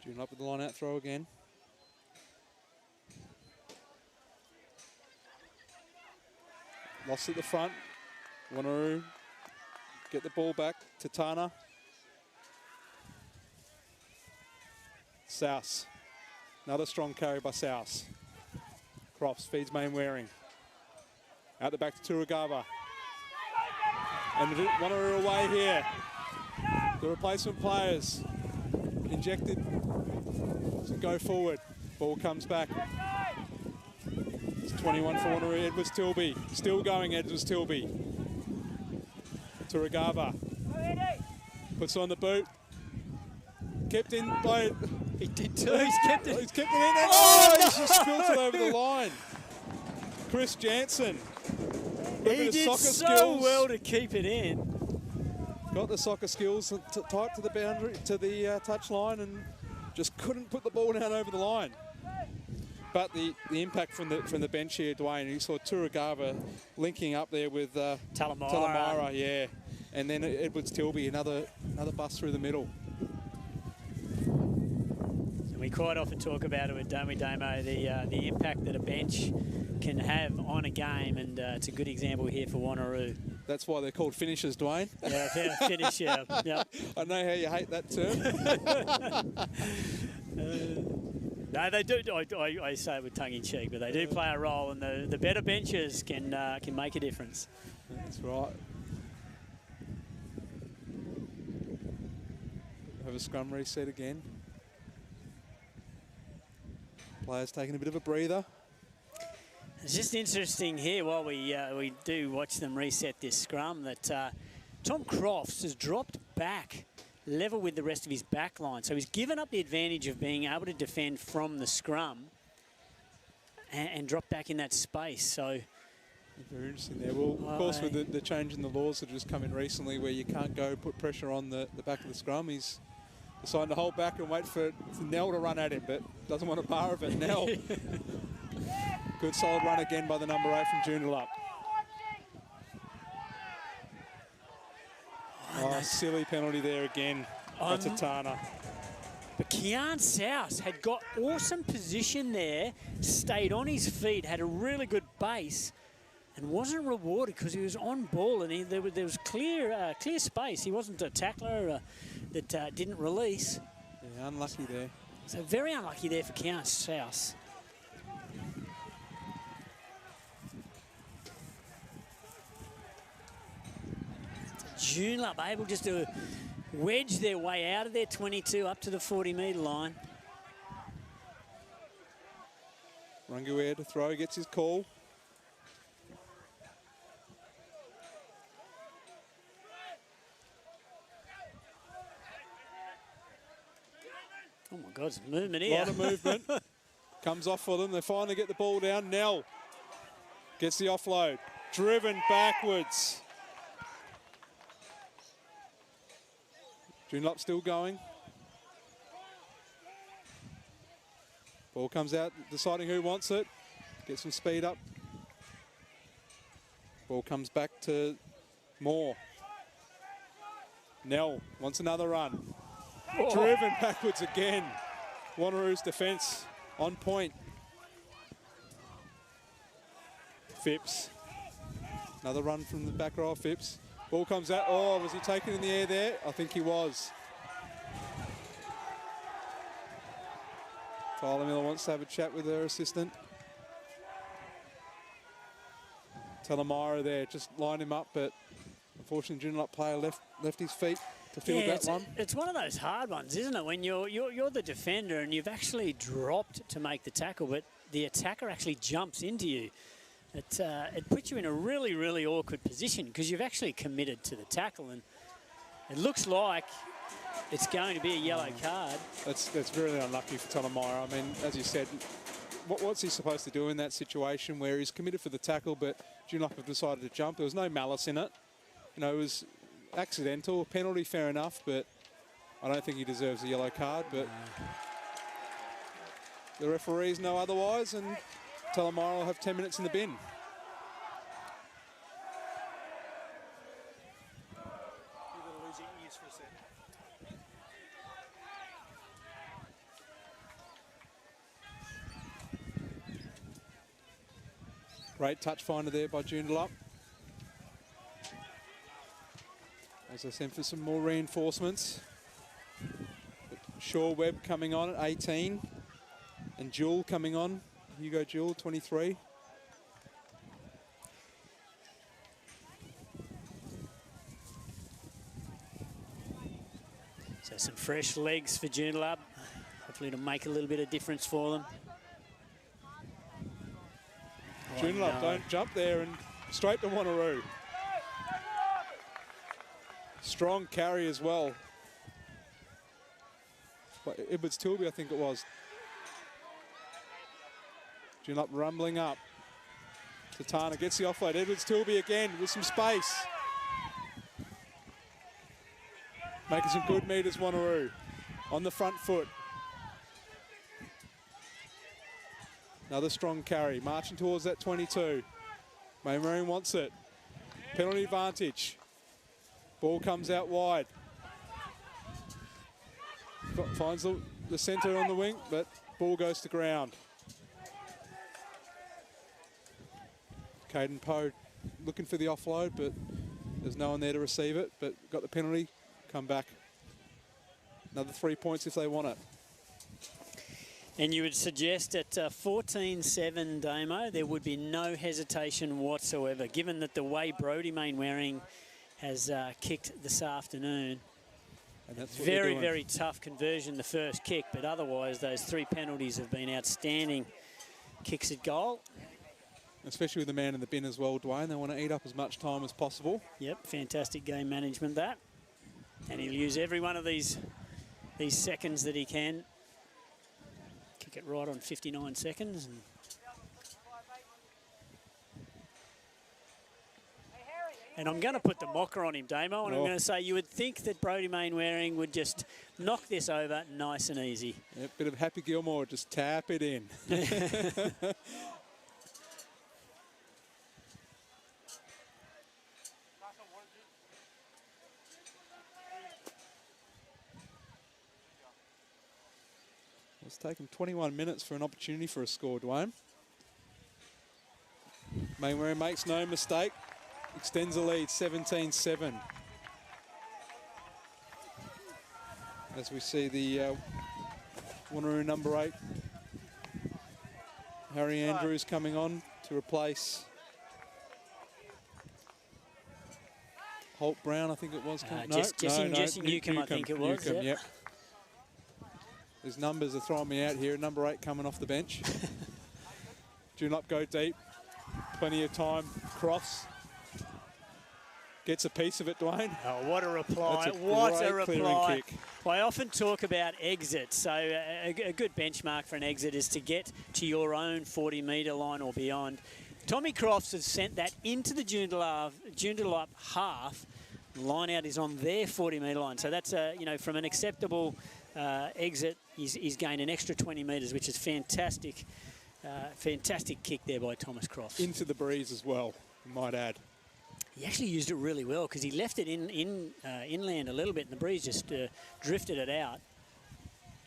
Joondalup with the line out throw again. Lost at the front. Wanneroo get the ball back to Tana. South. Another strong carry by South. Crofts feeds Mainwaring. Out the back to Turugava. And Wanneroo away here. The replacement players injected to go forward. Ball comes back. It's 21 for Wanneroo. Edwards Tilby. Still going, Edwards Tilby. Turugava. Puts on the boot. Kept in by... He did too. He's kept it. He's kept it in. And he's just spilled it over the line. Chris Jansen. He did so well to keep it in. Got the soccer skills tight to the boundary, to the touch line, and just couldn't put the ball down over the line. But the impact from the bench here, Dwayne, you saw Turagava linking up there with Talamara, yeah. And then Edwards Tilby, another bust through the middle. So we quite often talk about it, don't we, Damo? The impact that a bench can have on a game, and it's a good example here for Wanneroo. That's why they're called finishers, Dwayne. Yeah, finish, yeah. Yep. I know how you hate that term. No, they do. I say it with tongue in cheek, but they do play a role, and the better benches can make a difference. That's right. Have a scrum reset again. Players taking a bit of a breather. It's just interesting here while we do watch them reset this scrum that Tom Crofts has dropped back level with the rest of his back line. So he's given up the advantage of being able to defend from the scrum and drop back in that space. So very interesting there. Well, of course, with the change in the laws that have just come in recently where you can't go put pressure on the back of the scrum, he's deciding to hold back and wait for Nell to run at him, but doesn't want a bar of it. Nell. Good solid run again by the number 8 from Joondalup. Oh, silly penalty there again by Tatana. But Kian Souse had got awesome position there, stayed on his feet, had a really good base, and wasn't rewarded because he was on ball and there was clear space. He wasn't a tackler that didn't release. Yeah, unlucky there. So very unlucky there for Kian Souse. Joondalup able just to wedge their way out of their 22 up to the 40-metre line. Runguer to throw, gets his call. Oh my God, there's movement here. A lot of movement. Comes off for them. They finally get the ball down. Nell gets the offload. Driven backwards. Joondalup still going. Ball comes out, deciding who wants it. Get some speed up. Ball comes back to Moore. Nell wants another run. Oh. Driven backwards again. Wanneroo's defence on point. Phipps. Another run from the back row of Phipps. Ball comes out. Oh, was he taken in the air there? I think he was. Tyler Miller wants to have a chat with her assistant. Talamara there, just lined him up, but unfortunately, Joondalup player left his feet to field that one. It's one of those hard ones, isn't it? When you're the defender and you've actually dropped to make the tackle, but the attacker actually jumps into you. It puts you in a really, really awkward position because you've actually committed to the tackle, and it looks like it's going to be a yellow card. That's really unlucky for Talamara. I mean, as you said, what's he supposed to do in that situation where he's committed for the tackle, but Joondalup have decided to jump? There was no malice in it. You know, it was accidental. Penalty, fair enough, but I don't think he deserves a yellow card. But the referees know otherwise, and Talamara will have 10 minutes in the bin. Great touch finder there by Joondalup. As I said, for some more reinforcements. Shaw Webb coming on at 18. And Jewell coming on. Hugo Jewell, 23. So some fresh legs for Joondalup. Hopefully to make a little bit of difference for them. Joondalup don't jump there, and straight to Wanneroo. Strong carry as well. But Edwards Tilby, I think it was. Joondalup rumbling up. Tatana gets the offload. Edwards Tilby again with some space. Making some good meters, Wanneroo. On the front foot. Another strong carry, marching towards that 22. Mainwaring wants it. Penalty advantage. Ball comes out wide. Finds the centre on the wing, but ball goes to ground. Caden Poe looking for the offload, but there's no one there to receive it, but got the penalty, come back. Another 3 points if they want it. And you would suggest at 14-7, Damo, there would be no hesitation whatsoever, given that the way Brodie Mainwaring has kicked this afternoon. And that's very, very tough conversion, the first kick, but otherwise those 3 penalties have been outstanding kicks at goal. Especially with the man in the bin as well, Dwayne. They want to eat up as much time as possible. Yep, fantastic game management that. And he'll use every one of these seconds that he can. Kick it right on 59 seconds. And I'm going to put the mocker on him, Damo, and I'm going to say you would think that Brodie Mainwaring would just knock this over nice and easy. Yeah, bit of Happy Gilmore, just tap it in. It's taken 21 minutes for an opportunity for a score, Dwayne. Mainwaring makes no mistake. Extends the lead, 17-7. As we see the Wanneroo number 8, Harry Andrews coming on to replace Holt Brown, I think it was. Jesse Newcomb, I think it was. Yep. His numbers are throwing me out here. Number 8 coming off the bench. Joondalup go deep. Plenty of time. Cross. Gets a piece of it, Dwayne. Oh, what a reply. What a reply. Kick. Well, I often talk about exits. So a good benchmark for an exit is to get to your own 40-metre line or beyond. Tommy Crofts has sent that into the Joondalup half. Line out is on their 40-metre line. So that's, from an acceptable exit, he's gained an extra 20 metres, which is fantastic. Fantastic kick there by Thomas Crofts. Into the breeze as well, I might add. He actually used it really well because he left it inland a little bit and the breeze just drifted it out.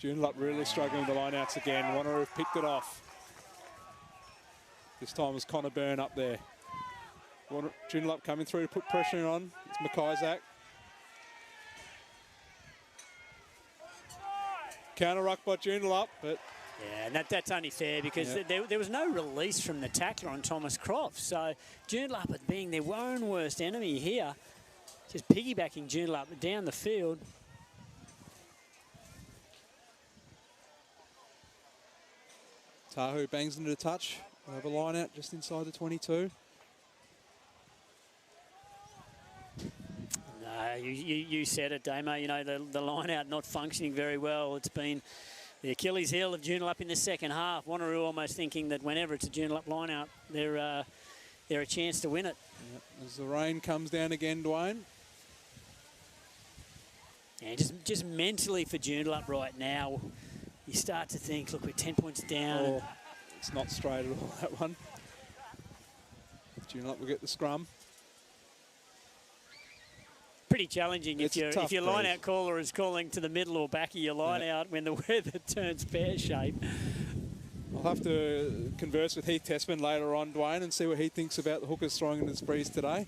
Joondalup really struggling with the lineouts again. Wanneroo picked it off. This time was Connor Byrne up there. Joondalup coming through to put pressure on. It's McIsaac. Counter ruck by Joondalup, but... Yeah, and that's only fair because there was no release from the tackler on Thomas Crofts. So Joondalup being their own worst enemy here, just piggybacking Joondalup down the field. Tahu bangs into the touch. We'll have a line out just inside the 22. No, you said it, Damo. You know, the line out not functioning very well. It's been the Achilles heel of Joondalup in the second half. Wanneroo almost thinking that whenever it's a Joondalup line out, they're a chance to win it. Yep. As the rain comes down again, Dwayne. Yeah, just mentally for Joondalup right now, you start to think, look, we're 10 points down. Oh, it's not straight at all, that one. Joondalup will get the scrum. Pretty challenging if your line-out caller is calling to the middle or back of your line-out when the weather turns pear-shaped. I'll have to converse with Heath Tessman later on, Dwayne, and see what he thinks about the hookers throwing in his breeze today.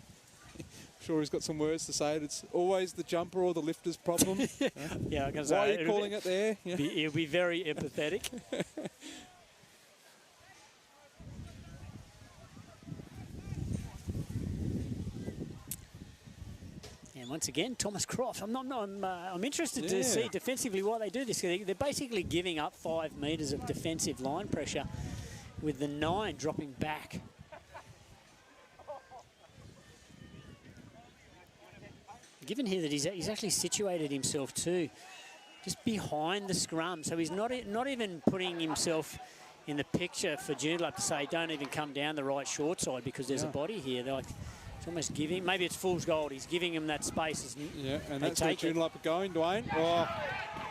I'm sure he's got some words to say. It's always the jumper or the lifter's problem. Yeah, I can say. Why are you calling it there? Yeah. He'll be very empathetic. And once again, Thomas Crofts. I'm interested to see defensively why they do this. They're basically giving up 5 metres of defensive line pressure, with the 9 dropping back. Given here that he's actually situated himself too, just behind the scrum, so he's not even putting himself in the picture for Joondalup to say don't even come down the right short side because there's a body here. They're like, it's almost giving, maybe it's fool's gold. He's giving him that space. Yeah, and that's where Joondalup are going, Dwayne. Oh,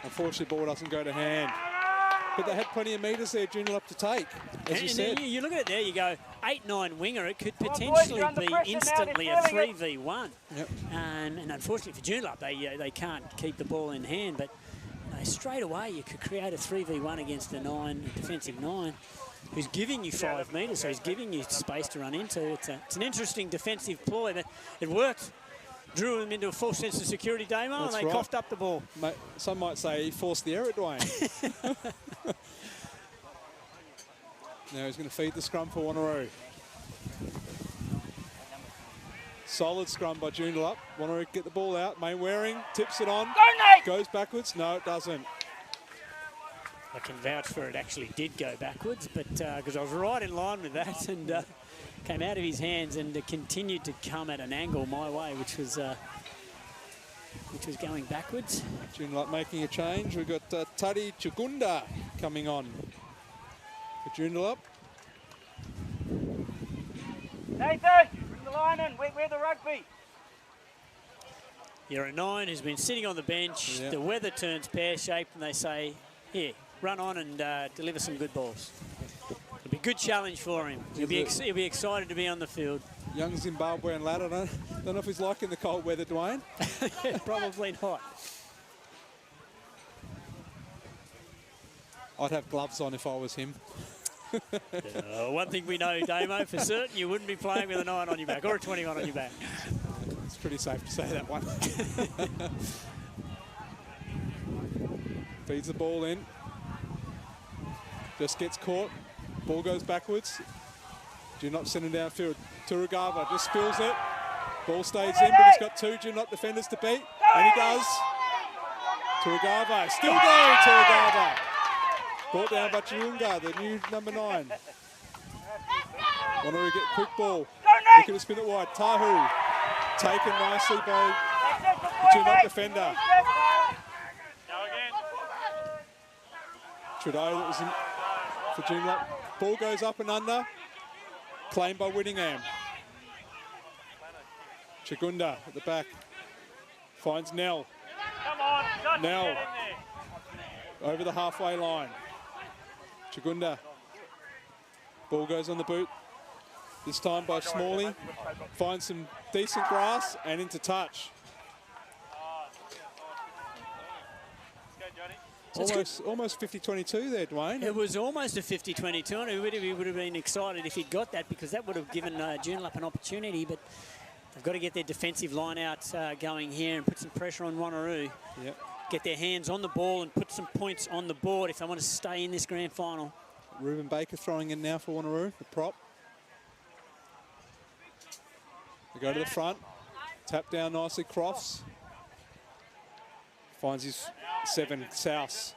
unfortunately, ball doesn't go to hand. But they had plenty of metres there, Joondalup, to take, as you said. You look at it there, you go, 8-9 winger, it could potentially be instantly a 3v1. Yep. And unfortunately for Joondalup, they can't keep the ball in hand, but straight away you could create a 3v1 against a defensive 9, who's giving you 5 metres, so he's giving you space to run into. It's an interesting defensive ploy, but it worked. Drew him into a false sense of security, Damo, and they coughed up the ball. Mate, some might say he forced the error, Dwayne. Now he's going to feed the scrum for Wanneroo. Solid scrum by Joondalup. Wanneroo get the ball out. Main Waring tips it on. Goes backwards. No, it doesn't. I can vouch for it actually did go backwards, but because I was right in line with that and came out of his hands and continued to come at an angle my way, which was going backwards. Joondalup making a change. We've got Taddy Chugunda coming on for Joondalup. Nathan, bring the line in. We're the rugby. You're a 9 who's been sitting on the bench. Yeah. The weather turns pear-shaped and they say, here, run on and deliver some good balls. It'll be a good challenge for him. He'll be excited to be on the field. Young Zimbabwean lad. I don't know if he's liking the cold weather, Dwayne. Yeah, probably not. I'd have gloves on if I was him. One thing we know, Damo, for certain, you wouldn't be playing with a 9 on your back or a 21 on your back. It's pretty safe to say that one. Feeds the ball in. Just gets caught. Ball goes backwards. Joondalup sending downfield. Turugava just spills it. Ball stays in, but he's got 2 Joondalup defenders to beat. And he does. Turugava still going, Turugava. Brought down by Chirunga, the new number 9. Wanneroo get quick ball. Looking to spin it wide. Tahu taken nicely by the Joondalup defender. Trudeau that was in for Joondalup. Ball goes up and under. Claimed by Whittingham. Chagunda at the back. Finds Nell. Nell over the halfway line. Chagunda. Ball goes on the boot. This time by Smalley. Finds some decent grass and into touch. Almost 50-22 there, Dwayne. It was almost a 50-22, and he would have been excited if he'd got that, because that would have given Joondalup an opportunity, but they've got to get their defensive line out going here and put some pressure on Wanneroo. Yep. Get their hands on the ball and put some points on the board if they want to stay in this grand final. Ruben Baker throwing in now for Wanneroo, the prop. They go to the front. Tap down nicely, Crofts. Finds his 7, South.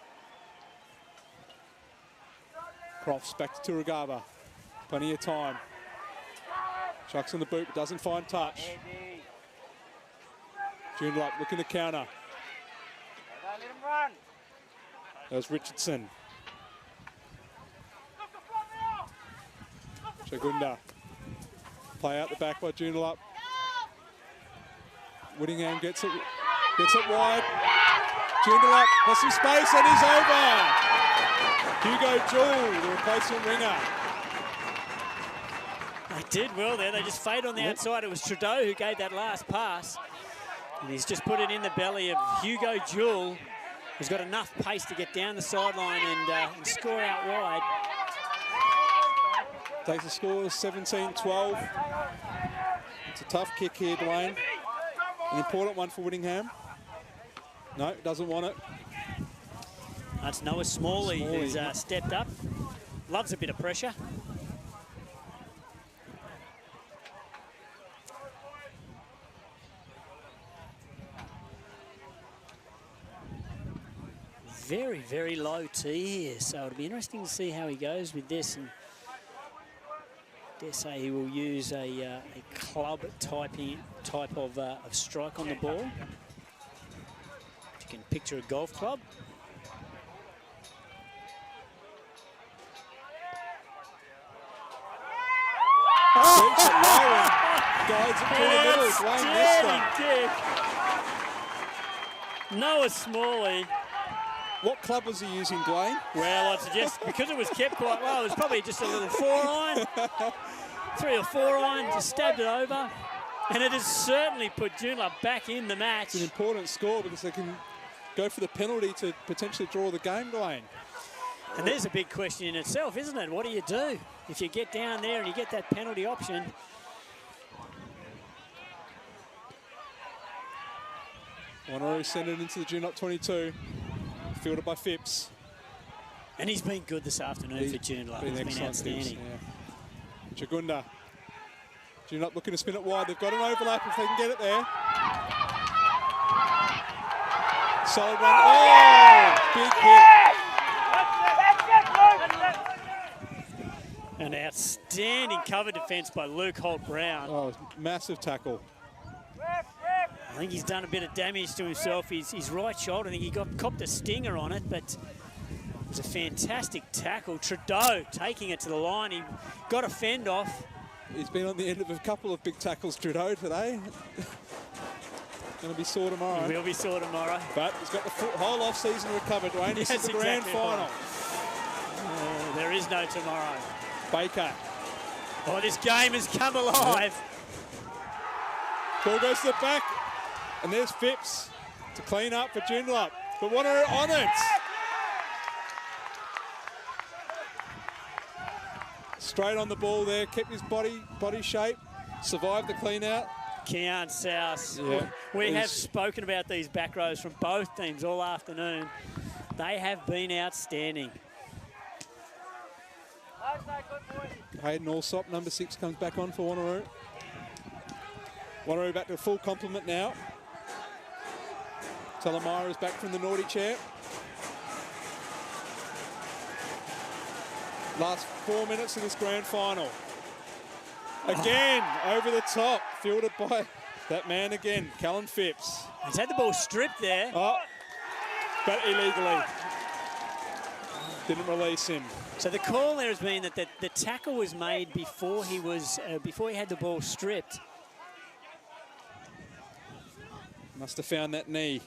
Crofts back to Turugava. Plenty of time. Chucks on the boot, but doesn't find touch. Joondalup looking to counter. That was Richardson. Chagunda. Play out the back by Joondalup. Whittingham gets it wide. Joondalup has some space and he's over. Hugo Jewell, the replacement winger. They did well there. They just fade on the outside. It was Trudeau who gave that last pass. And he's just put it in the belly of Hugo Jewell, who's got enough pace to get down the sideline and score out wide. Takes the score 17-12. It's a tough kick here, Dwayne. An important one for Whittingham. No, doesn't want it. That's Noah Smalley who's stepped up. Loves a bit of pressure. Very, very low tee here, so it'll be interesting to see how he goes with this. And dare say he will use a club type of strike on the ball. You can picture a golf club. Guides it through the middle. Dwayne missed Noah Smalley What club was he using, Dwayne? Well, I'd suggest because it was kept quite well, it was probably just a little 4-iron, 3 or 4-iron, just stabbed it over. And it has certainly put Joondalup back in the match. It's an important score because they can go for the penalty to potentially draw the game, Dwayne. And there's a big question in itself, isn't it? What do you do if you get down there and you get that penalty option? Wanneroo sent it into the Joondalup 22. Fielded by Phipps. And he's been good this afternoon for Joondalup. He's been outstanding. Yeah. Chagunda. Joondalup looking to spin it wide. They've got an overlap if they can get it there. Solid one. Oh, big hit. An outstanding cover defence by Luke Holt-Brown. Oh, massive tackle. I think he's done a bit of damage to himself. His right shoulder, I think he copped a stinger on it, but it was a fantastic tackle. Trudeau taking it to the line. He got a fend off. He's been on the end of a couple of big tackles, Trudeau, today. Going to be sore tomorrow. He will be sore tomorrow. But he's got the whole off-season recovered, Dwayne. This is the grand final. There is no tomorrow. Baker. Oh, this game has come alive. Ball goes to the back. And there's Phipps to clean up for Joondalup. But Wanneroo on it. Straight on the ball there, kept his body shape, survived the clean out. Keon South. Yeah. We have spoken about these back rows from both teams all afternoon. They have been outstanding. Hayden Allsop, number 6, comes back on for Wanneroo. Wanneroo back to full complement now. Talamara is back from the naughty chair. Last 4 minutes of this grand final. Again, over the top, fielded by that man again, Callan Phipps. He's had the ball stripped there. Oh, but illegally. Didn't release him. So the call there has been that the tackle was made before he had the ball stripped. Must have found that knee.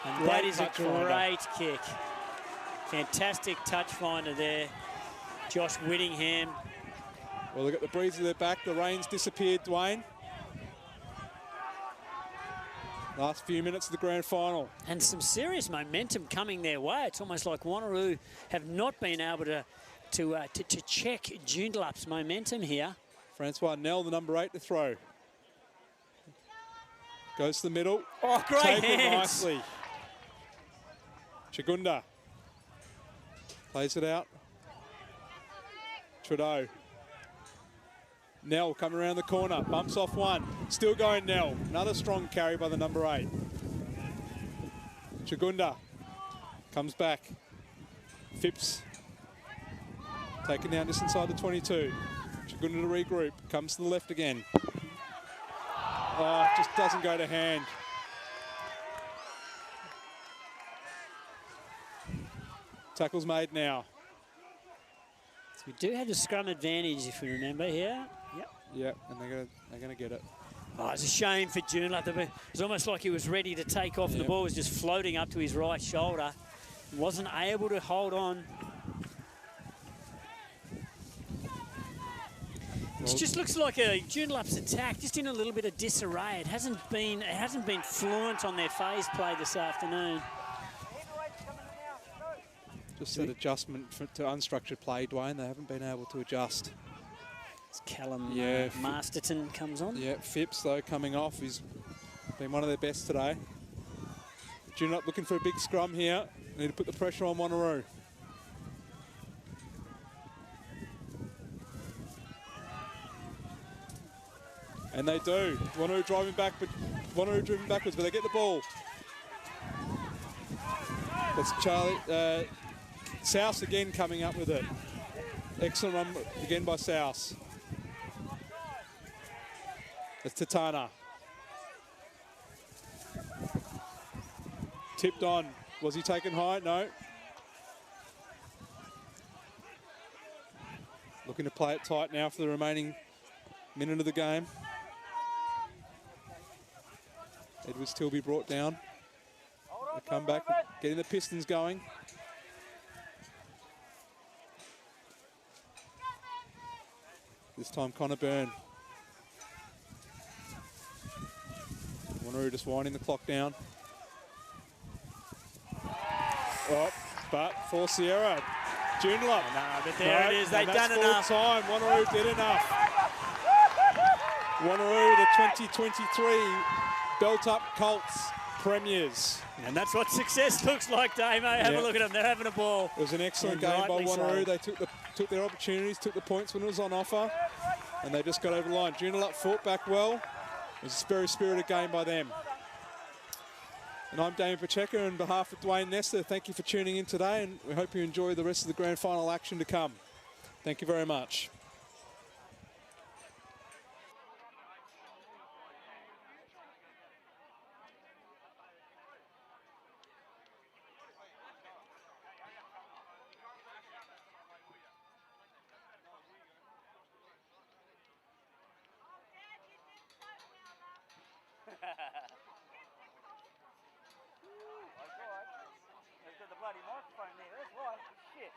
And that is a great kick. Fantastic touch finder there. Josh Whittingham. Well, they've got the breeze of their back. The rain's disappeared, Dwayne. Last few minutes of the grand final. And some serious momentum coming their way. It's almost like Wanneroo have not been able to check Joondalup's momentum here. Francois Nell, the number 8, to throw. Goes to the middle. Oh, great Taken hands. nicely. Chagunda plays it out. Trudeau. Nell coming around the corner, bumps off one. Still going Nell. Another strong carry by the number 8. Chagunda comes back. Phipps taken down just inside the 22. Chagunda to regroup. Comes to the left again. Oh, just doesn't go to hand. Tackle's made now. So we do have the scrum advantage, if we remember here. Yep. Yep, and they're gonna get it. Oh, it's a shame for Joondalup. It was almost like he was ready to take off. The ball was just floating up to his right shoulder. Wasn't able to hold on. It just looks like a Joondalup's attack, just in a little bit of disarray. It hasn't been fluent on their phase play this afternoon. Just that adjustment to unstructured play, Dwayne. They haven't been able to adjust. It's Callum Masterton comes on. Yeah, Phipps, though, coming off. He's been one of their best today. Joondalup looking for a big scrum here. Need to put the pressure on Wanneroo. And they do. Wanneroo driving back, but Wanneroo driven backwards, but they get the ball. That's Charlie. South again coming up with it. Excellent run again by South. It's Tatana. Tipped on. Was he taken high? No. Looking to play it tight now for the remaining minute of the game. Edwards Tilby brought down. come back, getting the Pistons going. This time Connor Byrne. Wanneroo just winding the clock down. Oh, but for Sierra. Joondalup. No, but there it is. They've done enough. Time. Wanneroo did enough. Wanneroo, the 2023 Built-Up Colts premiers. And that's what success looks like, Damo. Have a look at them. They're having a ball. It was an excellent game by Wanneroo. They took their opportunities, took the points when it was on offer, and they just got over the line. Joondalup fought back well. It was a very spirited game by them. And I'm Damien Pacheco, on behalf of Dwayne Nestor, thank you for tuning in today, and we hope you enjoy the rest of the grand final action to come. Thank you very much. There's the bloody microphone there, that's why. Shit.